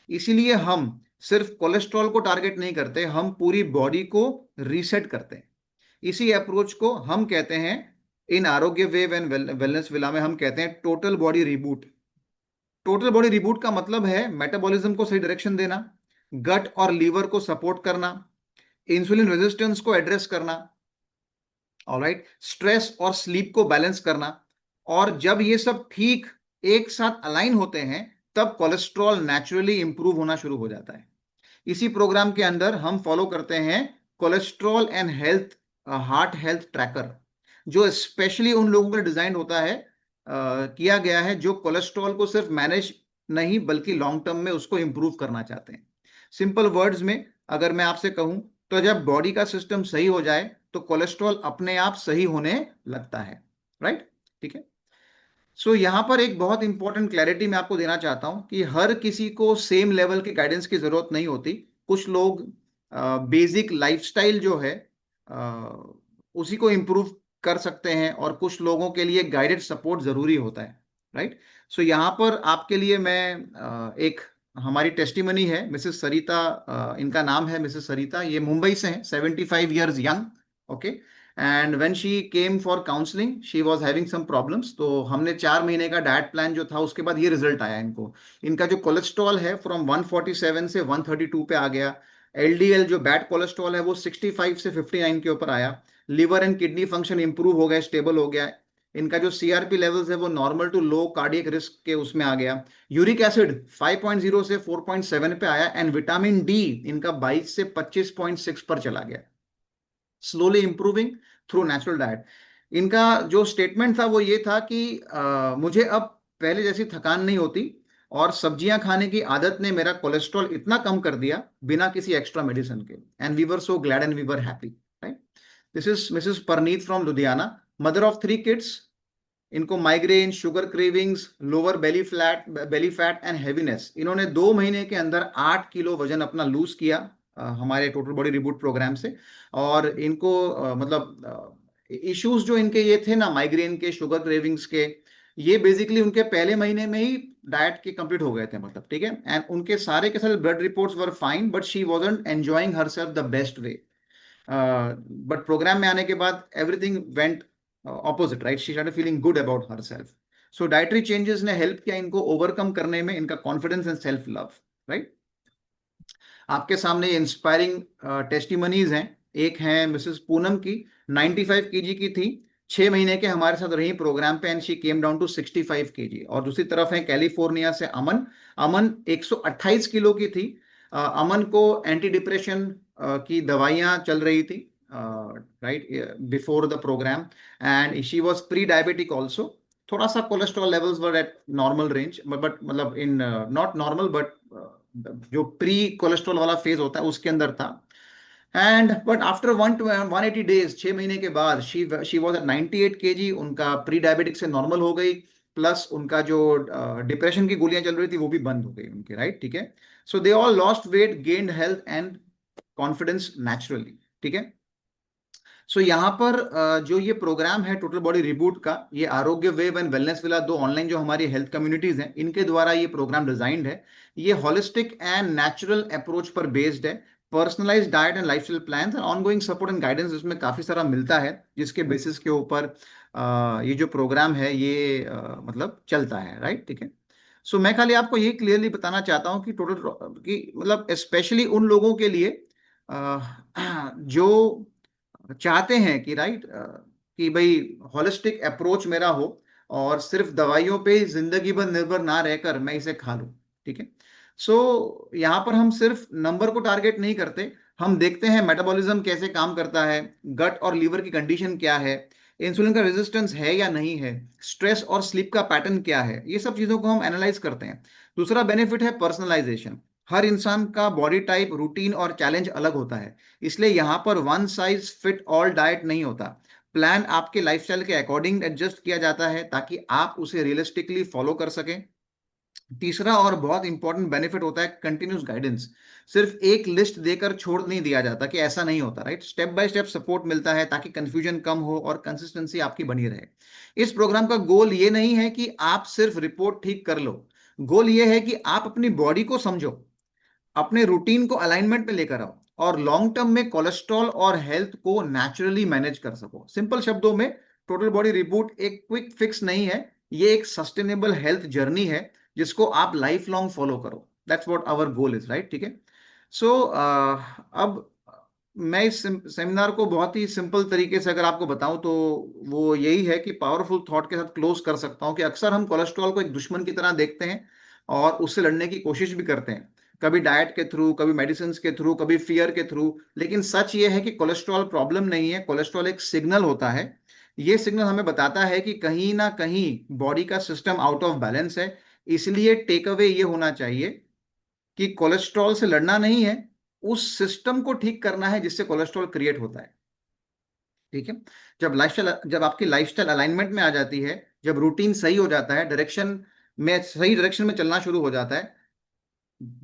इसीलिए हम सिर्फ कोलेस्ट्रॉल को टारगेट नहीं करते, हम पूरी बॉडी को रीसेट करते हैं। इसी अप्रोच को हम कहते हैं, इन आरोग्य वेव एंड वेलनेस विला में हम कहते हैं total body reboot. Total body reboot का मतलब है मेटाबॉलिज्म को सही डायरेक्शन देना, गट और लीवर को सपोर्ट करना, इंसुलिन रेजिस्टेंस को एड्रेस करना, ऑलराइट, स्ट्रेस और स्लीप को बैलेंस करना। और जब ये सब ठीक एक साथ अलाइन होते हैं तब कोलेस्ट्रॉल नेचुरली इंप्रूव होना शुरू हो जाता है। इसी प्रोग्राम के अंदर हम फॉलो करते हैं cholesterol and health, heart health tracker, जो स्पेशली उन लोगों का डिजाइन होता है, किया गया है जो कोलेस्ट्रॉल को सिर्फ मैनेज नहीं बल्कि लॉन्ग टर्म में उसको इंप्रूव करना चाहते हैं। सिंपल वर्ड्स में अगर मैं आपसे कहूं तो जब बॉडी का सिस्टम सही हो जाए तो कोलेस्ट्रॉल अपने आप सही होने लगता है, राइट? ठीक है। सो यहां पर एक बहुत इंपॉर्टेंट क्लैरिटी मैं आपको देना चाहता हूं कि हर किसी को सेम लेवल की गाइडेंस की जरूरत नहीं होती। कुछ लोग बेसिक लाइफस्टाइल जो है उसी को इम्प्रूव कर सकते हैं और कुछ लोगों के लिए गाइडेड सपोर्ट जरूरी होता है, राइट? सो यहाँ पर आपके लिए मैं एक हमारी टेस्टिमनी है, मिसेस सरिता, इनका नाम है मिसेस सरिता, ये मुंबई से हैं, 75 years young, okay. And when she came for counselling she was having some problems, तो हमने 4 महीने का डाइट प्लान जो था उसके बाद ये रिजल्ट आया इनको। इनका जो कोलेस्ट्रॉल है फ्रॉम 147 से 132 पे आ गया। एलडीएल जो बैड कोलेस्ट्रॉल है वो 65 से 59 के ऊपर आया। Liver and kidney function improve हो गया, स्टेबल हो गया। इनका जो सीआरपी लेवल्स है वो normal to low cardiac risk के उसमें आ गया। यूरिक एसिड 5.0 से 4.7 पे आया एंड विटामिन डी इनका 22 से 25.6 पर चला गया, slowly improving through natural diet. इनका जो स्टेटमेंट था वो ये था कि मुझे अब पहले जैसी थकान नहीं होती और सब्जियां खाने की आदत ने मेरा कोलेस्ट्रॉल इतना कम कर दिया बिना किसी एक्स्ट्रा मेडिसिन के, and we were so glad and we were happy, right? This is Mrs Parneet from Ludhiana, mother of 3 kids. इनको migraine, sugar cravings, lower belly fat and heaviness. इन्होंने 2 महीने के अंदर 8 किलो वजन अपना लूज किया हमारे टोटल बॉडी रिबूट प्रोग्राम से। और इनको मतलब इश्यूज जो इनके ये थे ना, माइग्रेन के, शुगर क्रेविंग्स के, ये बेसिकली उनके पहले महीने में ही डाइट के कंप्लीट हो गए थे, मतलब, ठीक है। एंड उनके सारे के सारे blood reports were fine but she wasn't enjoying herself the best way. But program में आने के बाद everything went opposite, right? She started feeling good about herself. So dietary changes ने हेल्प किया इनको ओवरकम करने में इनका confidence and self love, right? आपके सामने इंस्पायरिंग टेस्टिमनीज हैं। एक है मिसेस पूनम की, 95 केजी की थी, 6 महीने के हमारे साथ रही प्रोग्राम पे and she came down to 65 KG. और दूसरी तरफ है कैलिफोर्निया से अमन। अमन 128 किलो की थी। अमन को एंटी डिप्रेशन की दवाइयां चल रही थी, right, before the program, and she was pre diabetic also. थोड़ा सा cholesterol levels were at normal range, but मतलब इन नॉट नॉर्मल बट जो प्री कोलेस्ट्रॉल वाला फेज होता है उसके अंदर था। एंड बट आफ्टर 180 डेज, 6 महीने के बाद, शी वॉज एट 98 केजी। उनका प्री डायबिटिक से नॉर्मल हो गई, प्लस उनका जो डिप्रेशन की गोलियां चल रही थी वो भी बंद हो गई उनकी, राइट? ठीक है। So they all lost weight, gained health and confidence naturally, ठीक है। सो यहाँ पर जो ये प्रोग्राम है टोटल बॉडी रिबूट का, ये आरोग्य वेव एंड वेलनेस विला, दो ऑनलाइन जो हमारी हेल्थ कम्युनिटीज हैं, इनके द्वारा ये प्रोग्राम डिजाइंड है। ये होलिस्टिक एंड नेचुरल अप्रोच पर बेस्ड है। Personalised diet and lifestyle plans and ongoing support and guidance इसमें काफी सारा मिलता है, जिसके बेसिस के ऊपर ये जो प्रोग्राम है ये मतलब चलता है, राइट? ठीक है। सो मैं खाली आपको ये क्लियरली बताना चाहता हूँ कि टोटल कि मतलब स्पेशली उन लोगों के लिए जो चाहते हैं कि, राइट, कि भाई होलिस्टिक अप्रोच मेरा हो और सिर्फ दवाइयों पे जिंदगी भर निर्भर ना रहकर मैं इसे खा लूं, ठीक है। सो यहाँ पर हम सिर्फ नंबर को टारगेट नहीं करते, हम देखते हैं मेटाबॉलिज्म कैसे काम करता है, गट और लीवर की कंडीशन क्या है, इंसुलिन का रेजिस्टेंस है या नहीं है, स्ट्रेस और स्लीप का पैटर्न क्या है, ये सब चीजों को हम एनालाइज करते हैं। दूसरा बेनिफिट है पर्सनलाइजेशन। हर इंसान का बॉडी टाइप, रूटीन और चैलेंज अलग होता है, इसलिए यहां पर one size fit all diet नहीं होता। प्लान आपके लाइफस्टाइल के अकॉर्डिंग एडजस्ट किया जाता है ताकि आप उसे रियलिस्टिकली फॉलो कर सकें। तीसरा और बहुत इंपॉर्टेंट बेनिफिट होता है कंटिन्यूस गाइडेंस। सिर्फ एक लिस्ट देकर छोड़ नहीं दिया जाता, कि ऐसा नहीं होता, right? Step by step support मिलता है ताकि कंफ्यूजन कम हो और कंसिस्टेंसी आपकी बनी रहे। इस प्रोग्राम का गोल ये नहीं है कि आप सिर्फ रिपोर्ट ठीक कर लो, गोल ये है कि आप अपनी बॉडी को समझो, अपने रूटीन को अलाइनमेंट में लेकर आओ और लॉन्ग टर्म में कोलेस्ट्रॉल और हेल्थ को नेचुरली मैनेज कर सको। सिंपल शब्दों में, टोटल बॉडी रिबूट एक क्विक फिक्स नहीं है, ये एक सस्टेनेबल हेल्थ जर्नी है जिसको आप लाइफ लॉन्ग फॉलो करो। That's what our goal is, right? ठीक है। सो अब मैं इस सेमिनार को बहुत ही सिंपल तरीके से अगर आपको बताऊं तो वो यही है कि पावरफुल थॉट के साथ क्लोज कर सकता हूं कि अक्सर हम कोलेस्ट्रॉल को एक दुश्मन की तरह देखते हैं और उससे लड़ने की कोशिश भी करते हैं, कभी डाइट के थ्रू, कभी मेडिसिन के थ्रू, कभी फियर के थ्रू। लेकिन सच ये है कि कोलेस्ट्रॉल प्रॉब्लम नहीं है, कोलेस्ट्रॉल एक सिग्नल होता है। ये सिग्नल हमें बताता है कि कहीं ना कहीं बॉडी का सिस्टम आउट ऑफ बैलेंस है। इसलिए टेक अवे ये होना चाहिए कि कोलेस्ट्रॉल से लड़ना नहीं है, उस सिस्टम को ठीक करना है जिससे कोलेस्ट्रॉल क्रिएट होता है। ठीक है। जब आपकी लाइफस्टाइल अलाइनमेंट में आ जाती है, जब रूटीन सही हो जाता है, सही डायरेक्शन में चलना शुरू हो जाता है,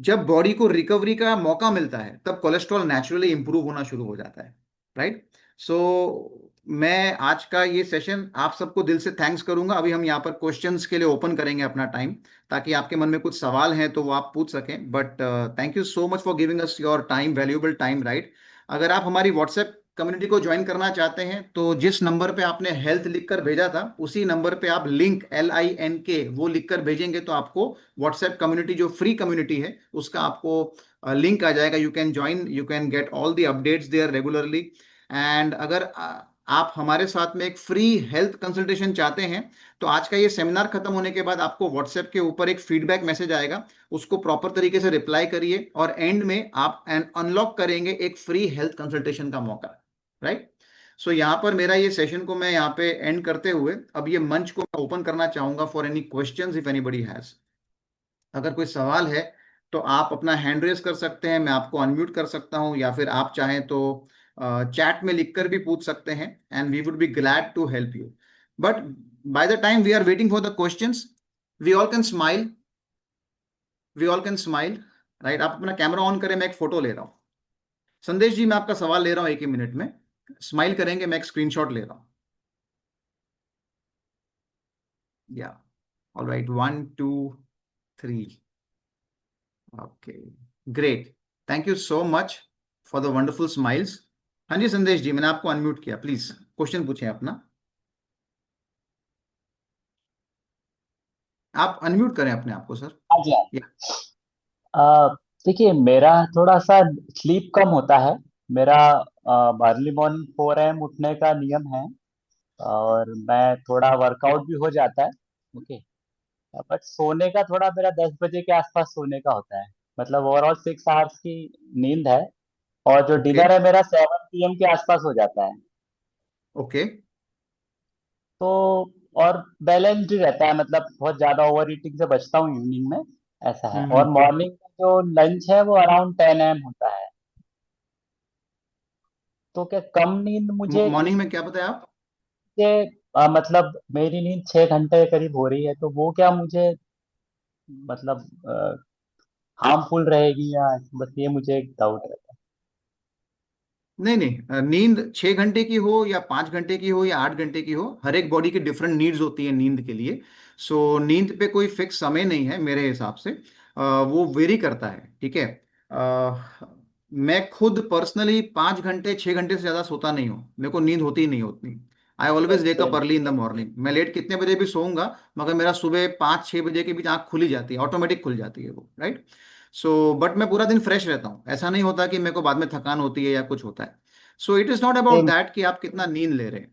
जब बॉडी को रिकवरी का मौका मिलता है, तब कोलेस्ट्रॉल नेचुरली इंप्रूव होना शुरू हो जाता है। राइट। सो मैं आज का ये सेशन आप सबको दिल से थैंक्स करूंगा। अभी हम यहाँ पर क्वेश्चंस के लिए ओपन करेंगे अपना टाइम, ताकि आपके मन में कुछ सवाल हैं तो वो आप पूछ सकें। But thank you so much for giving us your time, valuable time, right? अगर आप हमारी व्हाट्सएप कम्युनिटी को ज्वाइन करना चाहते हैं तो जिस नंबर पे आपने हेल्थ लिखकर भेजा था, उसी नंबर पे आप लिंक LINK वो लिखकर भेजेंगे तो आपको व्हाट्सएप कम्युनिटी, जो फ्री कम्युनिटी है, उसका आपको लिंक आ जाएगा। You can join, you can get all the updates there regularly. And अगर आप हमारे साथ में एक फ्री हेल्थ कंसल्टेशन चाहते हैं तो आज का ये सेमिनार खत्म होने के बाद आपको व्हाट्सएप के ऊपर एक फीडबैक मैसेज आएगा, उसको प्रॉपर तरीके से रिप्लाई करिए और एंड में आप अनलॉक करेंगे एक फ्री हेल्थ कंसल्टेशन का मौका। राइट। सो यहाँ पर मेरा ये सेशन को मैं यहाँ पे एंड करते हुए अब ये मंच को ओपन करना चाहूंगा for any questions if anybody has. अगर कोई सवाल है तो आप अपना हैंड रेस कर सकते हैं, मैं आपको अनम्यूट कर सकता हूं, या फिर आप चाहें तो चैट में लिखकर भी पूछ सकते हैं, and we would be glad to help you. But by the time we are waiting for the questions, we all can smile, we all can smile. Right. आप अपना कैमरा ऑन करें, मैं एक फोटो ले रहा हूँ। संदेश जी, मैं आपका सवाल ले रहा हूँ, एक ही मिनट में स्माइल करेंगे, मैं एक स्क्रीनशॉट ले रहा हूँ। या all right, 1 2 3। Okay, great. Thank you so much for the wonderful smiles. हाँ जी संदेश जी, मैंने आपको अनम्यूट किया, प्लीज क्वेश्चन पूछें अपना। आप अनम्यूट करें अपने आप को सर। हाँ जी, हाँ। या अ, देखिए, मेरा थोड़ा सा स्लीप कम होता है। मेरा अर्ली मॉर्निंग 4 AM उठने का नियम है, और मैं थोड़ा वर्कआउट भी हो जाता है। ओके। बट सोने का थोड़ा मेरा 10 बजे के आसपास सोने का होता है। मतलब ओवरऑल 6 आवर्स की नींद है। और जो ओके। डिनर है मेरा 7 PM के आसपास हो जाता है। ओके। तो और बैलेंस्ड ही रहता है, मतलब बहुत ज्यादा ओवर ईटिंग से बचता हूँ इवनिंग में। ऐसा है। और हम्म। मॉर्निंग में जो लंच है वो अराउंड 10 AM होता है। तो क्या कम नींद मुझे मॉर्निंग में क्या बताया आप? के मतलब मेरी नींद 6 घंटे के करीब हो रही है, तो वो क्या मुझे मतलब हार्मफुल रहेगी, या बस ये मुझे एक डाउट रहता नहीं नहीं, नींद 6 घंटे की हो या 5 घंटे की हो या 8 घंटे की हो, हर एक बॉडी की डिफरेंट नीड्स होती है नींद के लिए। सो नींद पे कोई फिक्स समय नहीं है मेरे हिसाब से, वो वेरी करता है। ठीक है। मैं खुद पर्सनली 5 घंटे 6 घंटे से ज्यादा सोता नहीं हूँ, मेरे को नींद होती ही नहीं उतनी। आई ऑलवेज वेक अप है। Early in the morning. मैं लेट कितने बजे भी सोऊंगा, मगर मेरा सुबह 5 6 बजे के बीच आंख खुली जाती है, ऑटोमेटिक खुल जाती है वो। राइट। सो बट मैं पूरा दिन फ्रेश रहता हूँ, ऐसा नहीं होता कि मेरे को बाद में थकान होती है या कुछ होता है। So it is not about same. That कि आप कितना नींद ले रहे हैं।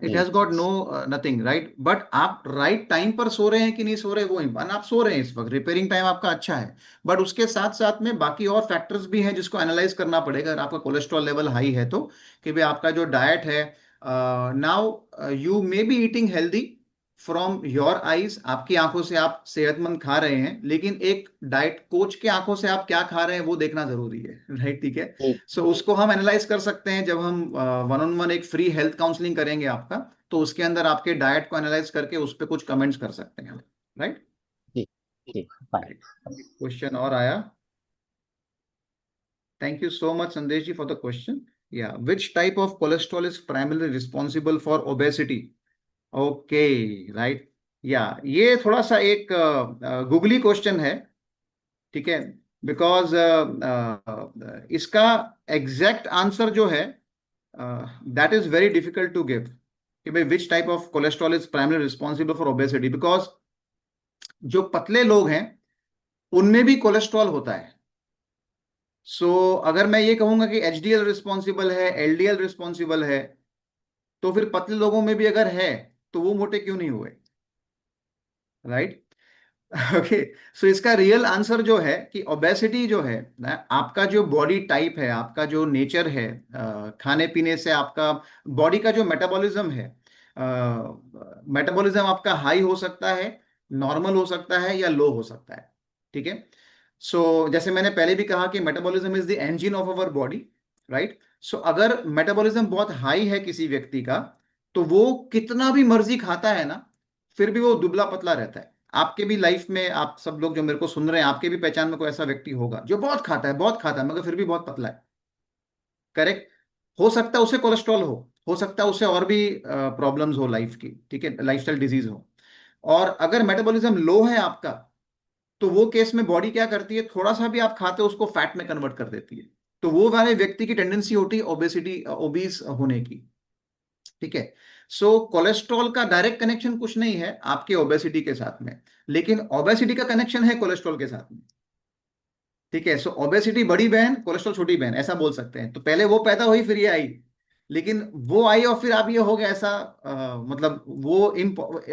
इट जी। Has got no nothing, right? But आप राइट टाइम पर सो रहे हैं कि नहीं सो रहे वो इम्पोर्टेंट। आप सो रहे हैं इस वक्त, रिपेयरिंग टाइम आपका अच्छा है। बट उसके साथ साथ में बाकी और फैक्टर्स भी हैं जिसको एनालाइज करना पड़ेगा। अगर आपका कोलेस्ट्रॉल लेवल हाई है तो, कि भाई आपका जो डाइट है, now you may be eating healthy from your eyes, आपकी आंखों से आप सेहतमंद खा रहे हैं, लेकिन एक डाइट कोच के आंखों से आप क्या खा रहे हैं वो देखना जरूरी है। राइट। ठीक है। जी। सो उसको हम एनालाइज कर सकते हैं जब हम वन ऑन वन एक फ्री हेल्थ काउंसलिंग करेंगे आपका, तो उसके अंदर आपके डाइट को एनालाइज करके उस पर कुछ कमेंट्स कर सकते हैं। राइट। जी। जी। फाइन। क्वेश्चन और आया। थैंक यू सो मच संदेश जी फॉर द क्वेश्चन। या which type of cholesterol is primarily responsible for obesity? Okay. Right. या ये थोड़ा सा एक गूगली क्वेश्चन है। ठीक है। बिकॉज इसका एग्जैक्ट आंसर जो है, that is very difficult to give कि भाई which type of cholesterol is primary responsible for obesity. Because जो पतले लोग हैं उनमें भी कोलेस्ट्रॉल होता है। सो अगर मैं ये कहूंगा कि एचडीएल रिस्पॉन्सिबल है, एलडीएल रिस्पॉन्सिबल है, तो फिर पतले लोगों में भी अगर है तो वो मोटे क्यों नहीं हुए? राइट। ओके। सो इसका रियल आंसर जो है कि ओबेसिटी जो है ना, आपका जो बॉडी टाइप है, आपका जो नेचर है, खाने पीने से आपका बॉडी का जो मेटाबॉलिज्म है, मेटाबॉलिज्म आपका हाई हो सकता है, नॉर्मल हो सकता है, या लो हो सकता है। ठीक है। सो जैसे मैंने पहले भी कहा कि metabolism is the engine of our body. Right. So अगर मेटाबॉलिज्म बहुत हाई है किसी व्यक्ति का, तो वो कितना भी मर्जी खाता है ना, फिर भी वो दुबला पतला रहता है। आपके भी लाइफ में, आप सब लोग जो मेरे को सुन रहे हैं, आपके भी पहचान में कोई ऐसा व्यक्ति होगा जो बहुत खाता है, बहुत खाता है, मगर फिर भी बहुत पतला है। करेक्ट। हो सकता है उसे कोलेस्ट्रॉल हो सकता है उसे और भी प्रॉब्लम्स हो लाइफ की, ठीक है, लाइफस्टाइल डिजीज हो। और अगर मेटाबॉलिज्म लो है आपका, तो वो केस में बॉडी क्या करती है, थोड़ा सा भी आप खाते हो उसको फैट में कन्वर्ट कर देती है। तो वो वाले व्यक्ति की टेंडेंसी होती है ओबेसिटी, ओबीस होने की। ठीक है। सो कोलेस्ट्रॉल का डायरेक्ट कनेक्शन कुछ नहीं है आपके ओबेसिटी के साथ में, लेकिन ओबेसिटी का कनेक्शन है कोलेस्ट्रॉल के साथ में। ठीक है। सो ओबेसिटी बड़ी बहन, कोलेस्ट्रॉल छोटी बहन, ऐसा बोल सकते हैं। तो पहले वो पैदा हुई फिर ये आई, लेकिन वो आई और फिर आप ये हो गया, ऐसा मतलब वो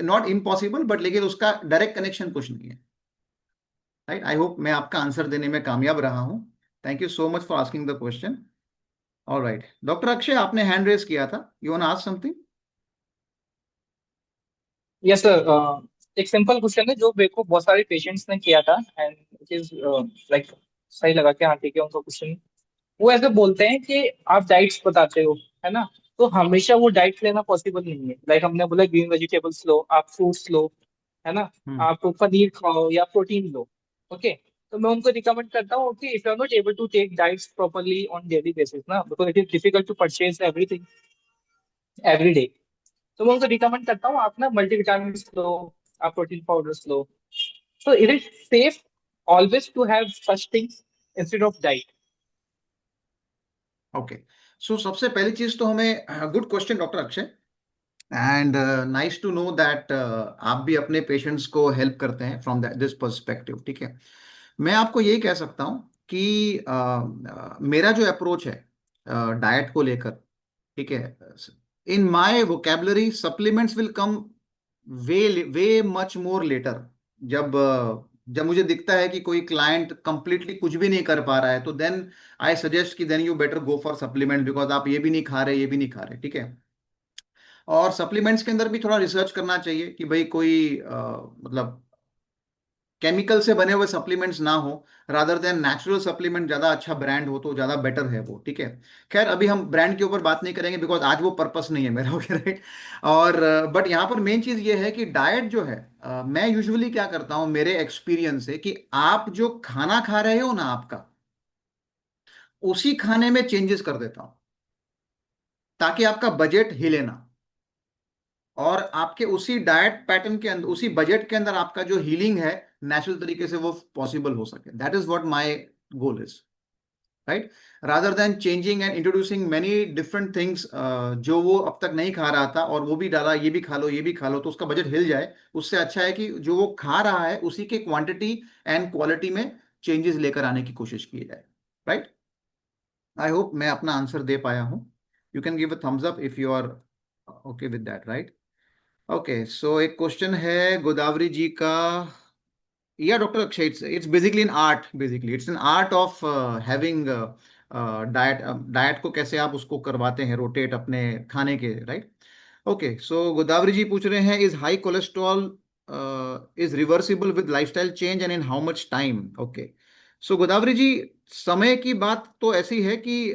नॉट इम्पॉसिबल, बट लेकिन उसका डायरेक्ट कनेक्शन कुछ नहीं है। राइट। आई होप मैं आपका आंसर देने में कामयाब रहा हूं। Thank you so much for asking the question. All right, doctor Akshay, आपने हैंड रेज किया था, you want ask something? Yes sir. एक सिंपल क्वेश्चन है जो मेरे को बहुत सारे पेशेंट्स ने किया था, एंड इट इज लाइक सही लगा कि हाँ ठीक है उनका क्वेश्चन। वो ऐसे बोलते हैं कि आप डाइट्स बताते हो, है ना, तो हमेशा वो डाइट लेना पॉसिबल नहीं है। लाइक हमने बोला ग्रीन वेजिटेबल्स लो, आप फ्रूट्स लो, है ना, हम्म। आप पनीर खाओ या प्रोटीन लो। ओके, तो मैं उनको रिकमेंड करता हूँ कि if you are not able to take diets properly on daily basis ना, because it is difficult to purchase everything every day, तो मैं उनको रिकमेंड करता हूँ आप ना मल्टीविटामिन लो, आप protein powders low. So it is safe always to have such things instead of diet. Okay. So सबसे पहली चीज तो हमें, good question doctor Akshay, and nice to know that आप भी अपने पेशेंट्स को हेल्प करते हैं फ्रॉम दिस पर्सपेक्टिव। ठीक है। मैं आपको यही कह सकता हूँ कि मेरा जो अप्रोच है डाइट को लेकर, ठीक है, in my vocabulary supplements will come way way much more later. जब मुझे दिखता है कि कोई क्लाइंट कंप्लीटली कुछ भी नहीं कर पा रहा है, तो देन आई सजेस्ट कि then you better go for supplement, because आप ये भी नहीं खा रहे, ये भी नहीं खा रहे। ठीक है। और सप्लीमेंट्स के अंदर भी थोड़ा रिसर्च करना चाहिए कि भाई कोई मतलब केमिकल से बने हुए सप्लीमेंट्स ना हो, रादर देन नेचुरल सप्लीमेंट ज्यादा अच्छा ब्रांड हो तो ज्यादा बेटर है वो। ठीक है। खैर अभी हम ब्रांड के ऊपर बात नहीं करेंगे, बिकॉज आज वो पर्पस नहीं है मेरा। Okay, right. और बट यहाँ पर मेन चीज ये है कि डाइट जो है, मैं यूजुअली क्या करता हूँ मेरे एक्सपीरियंस से, कि आप जो खाना खा रहे हो ना आपका, उसी खाने में चेंजेस कर देता हूँ, ताकि आपका बजट हिले ना, और आपके उसी डाइट पैटर्न के अंदर, उसी बजट के अंदर आपका जो हीलिंग है नेचुरल तरीके से वो पॉसिबल हो सके। That is what my goal is. Right. Rather than changing and introducing many different things, जो वो अब तक नहीं खा रहा था और वो भी डाला, ये भी खा लो, ये भी खा लो, तो उसका बजट हिल जाए। उससे अच्छा है कि जो वो खा रहा है उसी के क्वांटिटी एंड क्वालिटी में चेंजेस लेकर आने की कोशिश की जाए। राइट। आई होप मैं अपना आंसर दे पाया हूं। You can give a thumbs up if you are okay with that. Right. Okay. So एक क्वेश्चन है गोदावरी जी का। या doctor Akshay, it's basically an art, basically it's an art of having diet. Diet को कैसे आप उसको करवाते हैं रोटेट अपने खाने के, right. Okay. So Godavari ji पूछ रहे हैं, is high cholesterol is reversible with lifestyle change and in how much time? Okay. So Godavari ji, समय की बात तो ऐसी है कि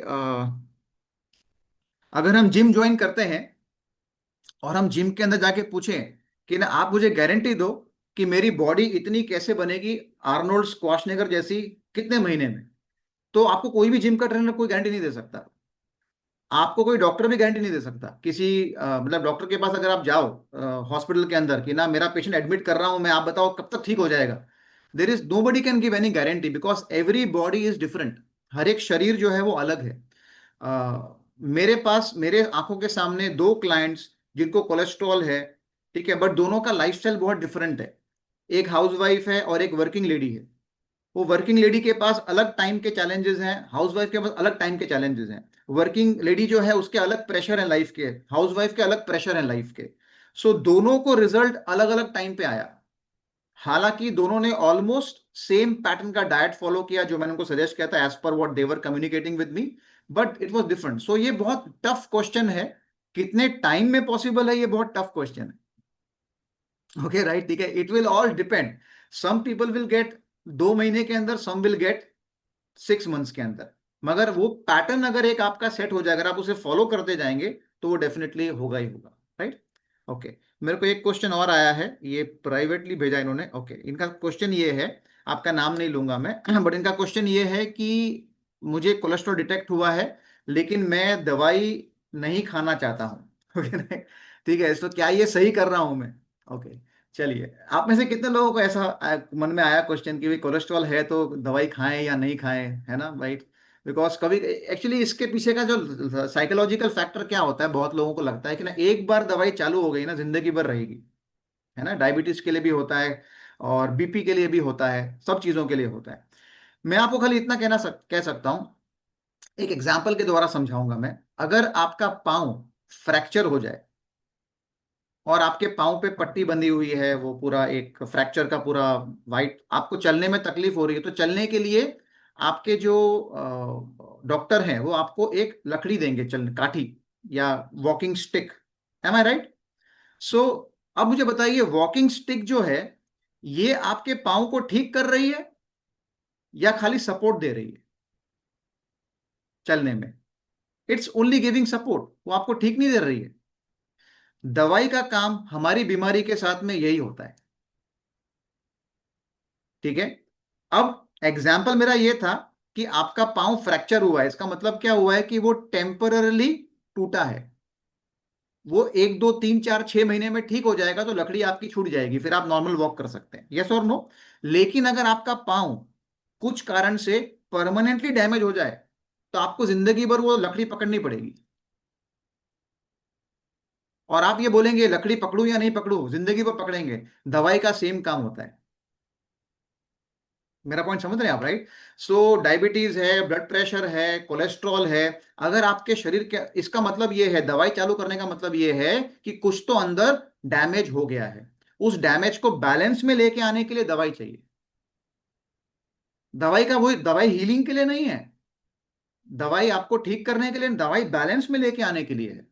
अगर हम जिम ज्वाइन करते हैं और हम जिम के अंदर जाके पूछें कि ना आप मुझे गारंटी दो कि मेरी बॉडी इतनी कैसे बनेगी आर्नोल्ड स्क्वाशनेगर जैसी कितने महीने में, तो आपको कोई भी जिम का ट्रेनर कोई गारंटी नहीं दे सकता। आपको कोई डॉक्टर भी गारंटी नहीं दे सकता। किसी मतलब डॉक्टर के पास अगर आप जाओ हॉस्पिटल के अंदर कि ना मेरा पेशेंट एडमिट कर रहा हूं मैं, आप बताओ कब तक ठीक हो जाएगा, there is nobody can give any guarantee, because everybody is different. हर एक शरीर जो है वो अलग है। मेरे पास, मेरे आंखों के सामने दो क्लाइंट्स जिनको कोलेस्ट्रॉल है, ठीक है, बट दोनों का लाइफस्टाइल बहुत डिफरेंट है। एक हाउसवाइफ है और एक वर्किंग लेडी है। वो वर्किंग लेडी के पास अलग टाइम के चैलेंजेस हैं, हाउसवाइफ के पास अलग टाइम के चैलेंजेस हैं। वर्किंग लेडी जो है उसके अलग प्रेशर है लाइफ के, हाउसवाइफ के अलग प्रेशर है लाइफ के। सो दोनों को रिजल्ट अलग अलग टाइम पे आया। हालांकि दोनों ने ऑलमोस्ट सेम पैटर्न का डाइट फॉलो किया जो मैंने उनको सजेस्ट किया था, एज पर what they were communicating with me, but it was different. So ये बहुत टफ क्वेश्चन है, कितने टाइम में पॉसिबल है, ये बहुत टफ क्वेश्चन है। ओके राइट, ठीक है, it will all depend. Some people will get 2 महीने के अंदर, सम विल गेट 6 मंथ्स के अंदर। मगर वो पैटर्न अगर एक आपका सेट हो जाए, अगर आप उसे फॉलो करते जाएंगे, तो वो डेफिनेटली होगा ही होगा। Right, okay. मेरे को एक क्वेश्चन और आया है, ये प्राइवेटली भेजा इन्होंने। ओके, इनका क्वेश्चन ये है, आपका नाम नहीं लूंगा मैं बट इनका क्वेश्चन ये है कि मुझे कोलेस्ट्रॉल डिटेक्ट हुआ है, लेकिन मैं दवाई नहीं खाना चाहता हूँ ओके, ठीक है, तो क्या ये सही कर रहा हूं मैं? ओके, चलिए, आप में से कितने लोगों को ऐसा मन में आया क्वेश्चन कि भाई कोलेस्ट्रॉल है तो दवाई खाएं या नहीं खाएं, है ना, राइट? बिकॉज कभी एक्चुअली इसके पीछे का जो साइकोलॉजिकल फैक्टर क्या होता है, बहुत लोगों को लगता है कि ना एक बार दवाई चालू हो गई ना जिंदगी भर रहेगी, है ना। डायबिटीज के लिए भी होता है और बीपी के लिए भी होता है, सब चीजों के लिए होता है। मैं आपको खाली इतना कह सकता हूं, एक एग्जाम्पल के द्वारा समझाऊंगा मैं। अगर आपका पाँव फ्रैक्चर हो जाए और आपके पाँव पे पट्टी बंधी हुई है, वो पूरा एक फ्रैक्चर का पूरा वाइट, आपको चलने में तकलीफ हो रही है, तो चलने के लिए आपके जो डॉक्टर हैं वो आपको एक लकड़ी देंगे, चल काठी या वॉकिंग स्टिक। एम आई राइट? सो अब मुझे बताइए, वॉकिंग स्टिक जो है ये आपके पाँव को ठीक कर रही है या खाली सपोर्ट दे रही है चलने में? इट्स ओनली गिविंग सपोर्ट, वो आपको ठीक नहीं दे रही है। दवाई का काम हमारी बीमारी के साथ में यही होता है, ठीक है। अब एग्जाम्पल मेरा ये था कि आपका पांव फ्रैक्चर हुआ है, इसका मतलब क्या हुआ है कि वो टेम्पररली टूटा है। वो 1 2 3 4 6 महीने में ठीक हो जाएगा, तो लकड़ी आपकी छूट जाएगी, फिर आप नॉर्मल वॉक कर सकते हैं, यस और नो। लेकिन अगर आपका पांव कुछ कारण से परमानेंटली डैमेज हो जाए, तो आपको जिंदगी भर वो लकड़ी पकड़नी पड़ेगी। और आप ये बोलेंगे लकड़ी पकड़ू या नहीं पकड़ू, जिंदगी भर पकड़ेंगे। दवाई का सेम काम होता है। मेरा पॉइंट समझ रहे हैं आप, राइट? सो डायबिटीज है, ब्लड प्रेशर है, कोलेस्ट्रॉल है, अगर आपके शरीर के, इसका मतलब ये है, दवाई चालू करने का मतलब ये है कि कुछ तो अंदर डैमेज हो गया है। उस डैमेज को बैलेंस में लेके आने के लिए दवाई चाहिए। दवाई का वही, दवाई हीलिंग के लिए नहीं है, दवाई आपको ठीक करने के लिए, दवाई बैलेंस में लेके आने के लिए है।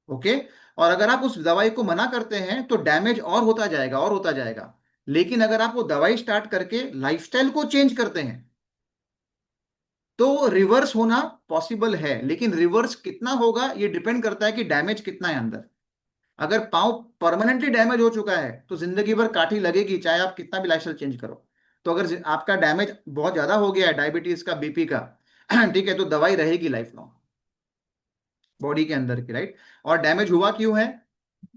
ओके, और अगर आप उस दवाई को मना करते हैं तो डैमेज और होता जाएगा और होता जाएगा। लेकिन अगर आप वो दवाई स्टार्ट करके लाइफस्टाइल को चेंज करते हैं, तो रिवर्स होना पॉसिबल है। लेकिन रिवर्स कितना होगा ये डिपेंड करता है कि डैमेज कितना है अंदर। अगर पाँव परमानेंटली डैमेज हो चुका है तो जिंदगी भर काठी लगेगी, चाहे आप कितना भी लाइफस्टाइल चेंज करो। तो अगर आपका डैमेज बहुत ज्यादा हो गया है, डायबिटीज का, बीपी का ठीक है, तो दवाई रहेगी लाइफ लॉन्ग बॉडी के अंदर की, राइट? और डैमेज हुआ क्यों है?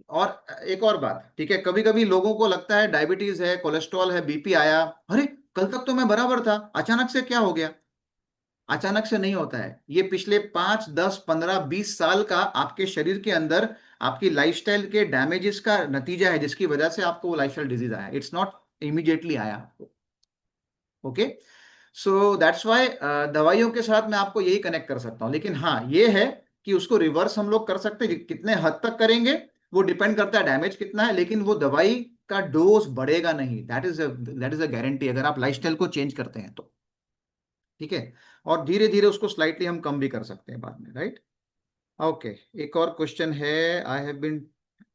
और एक और बात, ठीक है, कभी कभी लोगों को लगता है डायबिटीज है, कोलेस्ट्रॉल है, बीपी आया, अरे कल तक तो मैं बराबर था, अचानक से क्या हो गया? अचानक से नहीं होता है, ये पिछले 5 10 15 20 साल का आपके शरीर के अंदर आपकी लाइफस्टाइल के डैमेजेस का नतीजा है, जिसकी वजह से आपको वो लाइफस्टाइल डिजीज आया। इट्स नॉट इमीडिएटली आया आपको। ओके, सो दैट्स वाई दवाइयों के साथ मैं आपको यही कनेक्ट कर सकता हूं। लेकिन हाँ, ये है कि उसको रिवर्स हम लोग कर सकते हैं, कितने हद तक करेंगे वो डिपेंड करता है डैमेज कितना है। लेकिन वो दवाई का डोज बढ़ेगा नहीं, दैट इज अ गारंटी, अगर आप लाइफस्टाइल को चेंज करते हैं तो, ठीक है। और धीरे धीरे उसको स्लाइटली हम कम भी कर सकते हैं बाद में, राइट? ओके, एक और क्वेश्चन है। I have been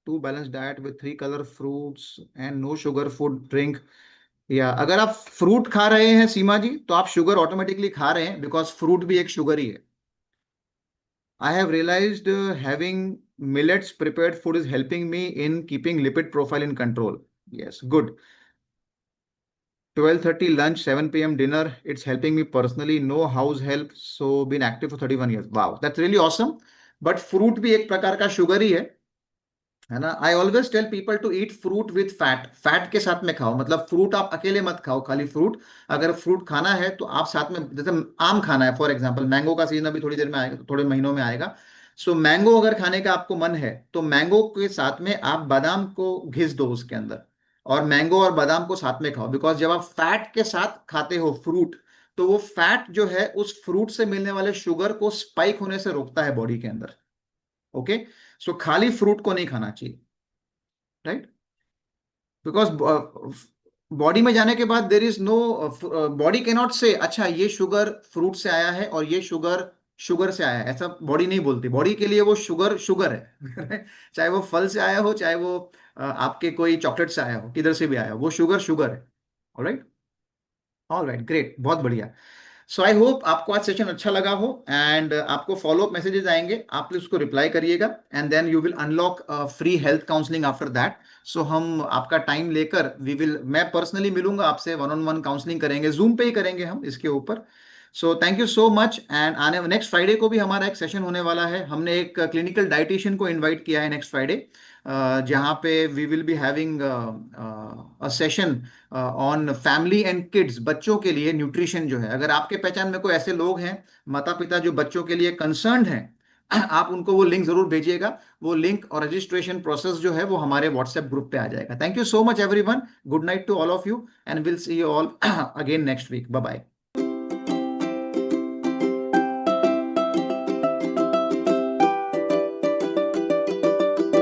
to balance diet with 3 colour fruits and no sugar food drink. या अगर आप फ्रूट खा रहे हैं सीमा जी, तो आप शुगर ऑटोमेटिकली खा रहे हैं, बिकॉज फ्रूट भी एक शुगर ही है। I have realised having millets prepared food is helping me in keeping lipid profile in control. Yes, good. 12:30 lunch, 7 p.m. dinner. It's helping me personally. No house help. So been active for 31 years. Wow, that's really awesome. But fruit भी एक प्रकार का sugar ही है ना। I always tell people to eat fruit with fat, fat के साथ में खाओ, मतलब फ्रूट आप अकेले मत खाओ खाली फ्रूट। अगर फ्रूट खाना है तो आप साथ में, जैसे आम खाना है फॉर एग्जांपल, मैंगो का सीजन अभी थोड़ी देर में आएगा, थोड़े महीनों में आएगा। सो मैंगो अगर खाने का आपको मन है, तो मैंगो के साथ में आप बादाम को घिस दो उसके अंदर, और मैंगो और बादाम को साथ में खाओ, बिकॉज जब आप फैट के साथ खाते हो फ्रूट, तो वो फैट जो है उस फ्रूट से मिलने वाले शुगर को स्पाइक होने से रोकता है बॉडी के अंदर। ओके, सो खाली फ्रूट को नहीं खाना चाहिए, राइट? बिकॉज बॉडी में जाने के बाद there is no, body can not say अच्छा ये शुगर फ्रूट से आया है और ये शुगर शुगर से आया है, ऐसा बॉडी नहीं बोलती। बॉडी के लिए वो शुगर शुगर है चाहे वो फल से आया हो, चाहे वो आपके कोई चॉकलेट से आया हो, किधर से भी आया हो, वो शुगर शुगर है। ऑलराइट, ऑलराइट, ग्रेट, बहुत बढ़िया। सो आई होप आपको आज सेशन अच्छा लगा हो, एंड आपको फॉलो अप मैसेजेस आएंगे, आप प्लीज उसको रिप्लाई करिएगा, and then you will unlock free health counselling after that. So हम आपका टाइम लेकर मैं पर्सनली मिलूंगा आपसे, वन ऑन वन काउंसलिंग करेंगे, जूम पे ही करेंगे हम इसके ऊपर। So thank you so much, and आने नेक्स्ट फ्राइडे को भी हमारा एक सेशन होने वाला है। हमने एक क्लिनिकल डाइटिशियन को इनवाइट किया है नेक्स्ट फ्राइडे, जहाँ पे we will be having a session on family and kids, बच्चों के लिए न्यूट्रिशन जो है। अगर आपके पहचान में कोई ऐसे लोग हैं, माता पिता, जो बच्चों के लिए कंसर्न्ड हैं, आप उनको वो लिंक जरूर भेजिएगा। वो लिंक और रजिस्ट्रेशन प्रोसेस जो है वो हमारे व्हाट्सएप ग्रुप पे आ जाएगा। Thank you so much everyone, good night to all of you, and will see you all again next week. Bye bye.